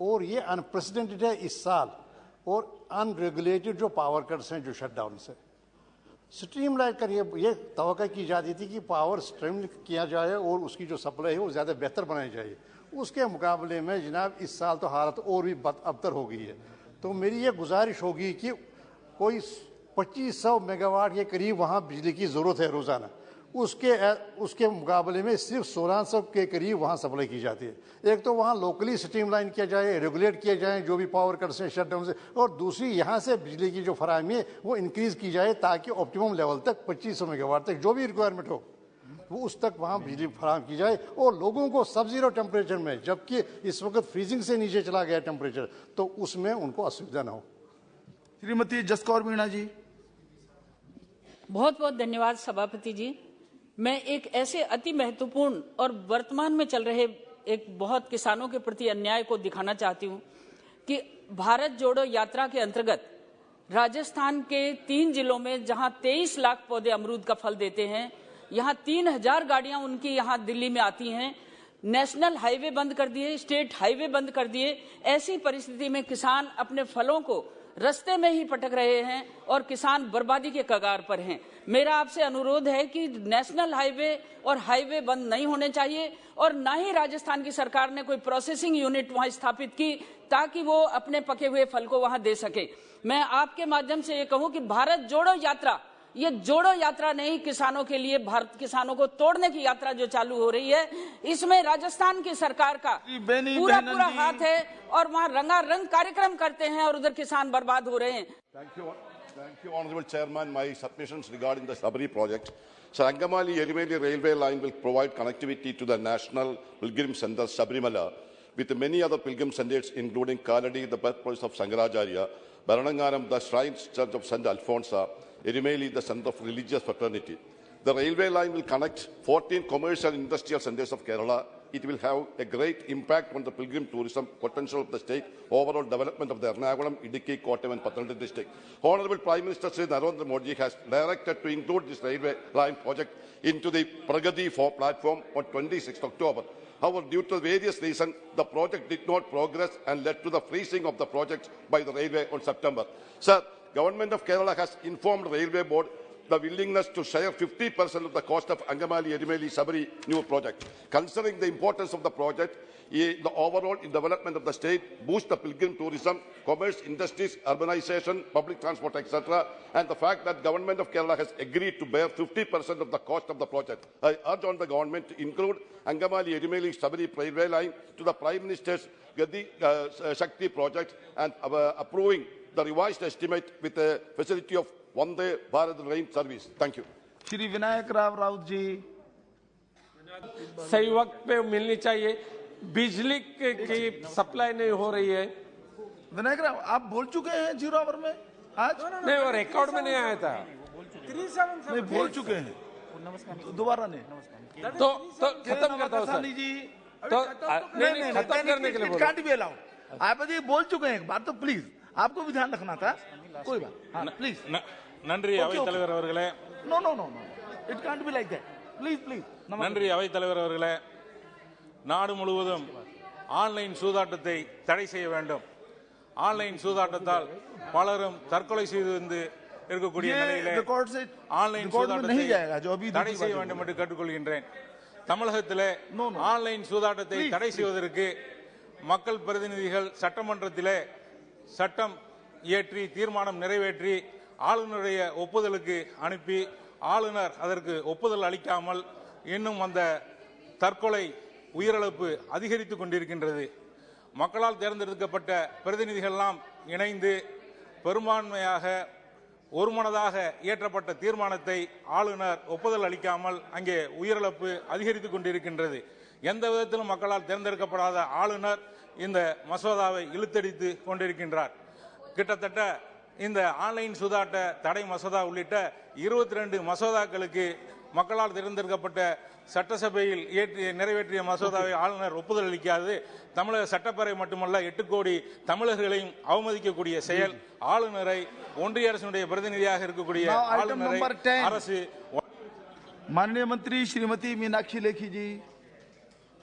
और ये अनप्रेसिडेंटेड है इस साल। और अनरेगुलेटेड जो पावर कट्स हैं, जो शटडाउन से स्ट्रीम लाइन कर ये तवक्को की जाती थी कि पावर स्ट्रीम किया जाए और उसकी जो सप्लाई है वो ज़्यादा बेहतर बनाई जाए। उसके मुकाबले में जनाब इस साल तो हालत और भी बदअबतर हो गई है। तो मेरी ये गुजारिश होगी कि कोई 2500 मेगावाट के करीब वहाँ बिजली की ज़रूरत है रोज़ाना, उसके मुकाबले में सिर्फ 1600 के करीब वहाँ सप्लाई की जाती है। एक तो वहाँ लोकली स्ट्रीमलाइन किया जाए, रेगुलेट किया जाए जो भी पावर कट्स हैं, शटडाउन से, और दूसरी यहाँ से बिजली की जो फराहमी है वो इंक्रीज़ की जाए ताकि ऑप्टिमम लेवल तक 2500 मेगावाट तक जो भी रिक्वायरमेंट हो वो उस तक वहाँ बिजली फराहम की जाए और लोगों को सब 0 टेम्परेचर में, जबकि इस वक्त फ्रीजिंग से नीचे चला गया टेम्परेचर, तो उसमें उनको असुविधा न हो। श्रीमती जसकौर मीणा जी। बहुत बहुत धन्यवाद सभापति जी। मैं एक ऐसे अति महत्वपूर्ण और वर्तमान में चल रहे एक बहुत किसानों के प्रति अन्याय को दिखाना चाहती हूं कि भारत जोड़ो यात्रा के अंतर्गत राजस्थान के 3 जिलों में जहां 23 लाख पौधे अमरूद का फल देते हैं, यहां 3000 गाड़ियां उनकी यहां दिल्ली में आती हैं, नेशनल हाईवे बंद कर दिए, स्टेट हाईवे बंद कर दिए। ऐसी परिस्थिति में किसान अपने फलों को रास्ते में ही पटक रहे हैं और किसान बर्बादी के कगार पर हैं। मेरा आपसे अनुरोध है कि नेशनल हाईवे और हाईवे बंद नहीं होने चाहिए और ना ही राजस्थान की सरकार ने कोई प्रोसेसिंग यूनिट वहां स्थापित की ताकि वो अपने पके हुए फल को वहां दे सके। मैं आपके माध्यम से ये कहूं कि भारत जोड़ो यात्रा, ये जोड़ो यात्रा नहीं, किसानों के लिए भारत किसानों को तोड़ने की यात्रा जो चालू हो रही है, इसमें राजस्थान की सरकार का पूरा हाथ है और वहाँ रंगारंग कार्यक्रम करते हैं और उधर किसान बर्बाद हो रहे हैं। Thank you, Honourable Chairman. My submissions regarding the Sabri project. So, Angamali-Erimeli railway line will provide connectivity to the National Pilgrim Center, Sabrimala, with many other pilgrim centers, including Kaladi, the birthplace of Sankaracharya, Baranangaram, the shrine church of St. Alphonsa, Erimeli, the center of religious fraternity. The railway line will connect 14 commercial and industrial centers of Kerala. It will have a great impact on the pilgrim tourism potential of the state, overall development of the Ernakulam, Idukki, Kottayam and Pathanamthitta district. Honourable Prime Minister Sri Narendra Modi has directed to include this railway line project into the Pragati platform on 26th October. However, due to various reasons, the project did not progress and led to the freezing of the project by the railway on September. Sir, Government of Kerala has informed Railway Board the willingness to share 50% of the cost of Angamali Erimeli Sabari new project. Considering the importance of the project, the overall development of the state, boost the pilgrim tourism, commerce, industries, urbanization, public transport, etc., and the fact that Government of Kerala has agreed to bear 50% of the cost of the project. I urge on the government to include Angamali Erimeli Sabari railway line to the Prime Minister's Gadi Shakti project and approving the revised estimate with a facility of Vande Bharat rail service. Thank you. Shri Vinayak Rao Raut जी। सही वक्त पे मिलनी चाहिए, बिजली की supply नहीं हो रही है। विनायक राव आप बोल चुके हैं 0 आवर में आज? नहीं, वो रिकॉर्ड में नहीं आया था। नहीं बोल चुके हैं, दोबारा नहीं। तो खत्म करता हूँ सर। तो नहीं खत्म करने के लिए बोला। काट भी अलाउ। आप जी बोल चुके हैं एक बार, तो प्लीज आपको भी ध्यान रखना था। कोई बात, हाँ प्लीज। நன்றி அவைத் தலைவர் அவர்களே. No, it can't be like that. Please. நன்றி அவைத் தலைவர் அவர்களே. நாடு முழுவதும் ஆன்லைன் சூதாட்டத்தை தடை செய்ய வேண்டும். ஆன்லைன் சூதாட்டத்தால் பலரும் தற்கொலை செய்து வந்து இருக்கக்கூடிய நிலையிலே ஆன்லைன் சூதாட்டத்தை தடை செய்ய வேண்டும் என்று கேட்டுக்கொள்கின்றேன். தமிழகத்திலே ஆன்லைன் சூதாட்டத்தை தடை செய்வதற்கு மக்கள் பிரதிநிதிகள் சட்டமன்றத்திலே சட்டம் இயற்றி தீர்மானம் நிறைவேற்றி ஆளுநருடைய ஒப்புதலுக்கு அனுப்பி ஆளுநர் அதற்கு ஒப்புதல் அளிக்காமல் இன்னும் அந்த தற்கொலை உயிரிழப்பு அதிகரித்துக் கொண்டிருக்கின்றது. மக்களால் தேர்ந்தெடுக்கப்பட்ட பிரதிநிதிகளெல்லாம் இணைந்து பெரும்பான்மையாக ஒருமனதாக இயற்றப்பட்ட தீர்மானத்தை ஆளுநர் ஒப்புதல் அளிக்காமல் அங்கே உயிரிழப்பு அதிகரித்துக் கொண்டிருக்கின்றது. எந்த விதத்திலும் மக்களால் தேர்ந்தெடுக்கப்படாத ஆளுநர் இந்த மசோதாவை இழுத்தடித்து கொண்டிருக்கின்றார். கிட்டத்தட்ட இந்த ஆன்லைன் சூதாட்ட தடை மசோதா உள்ளிட்ட 22 மசோதாக்களுக்கு மக்களால் தேர்ந்தெடுக்கப்பட்ட சட்டசபையில் நிறைவேற்றிய மசோதாவை ஆளுநர் ஒப்புதல் அளிக்காது தமிழக சட்டப்பேரவை மட்டுமல்ல 8 கோடி தமிழர்களையும் அவமதிக்கக்கூடிய செயல். ஆளுநரை ஒன்றிய அரசினுடைய பிரதிநிதியாக இருக்கக்கூடிய ஆளுநரை அரசு माननीय मंत्री श्रीमती मीनाक्षी लेखी जी।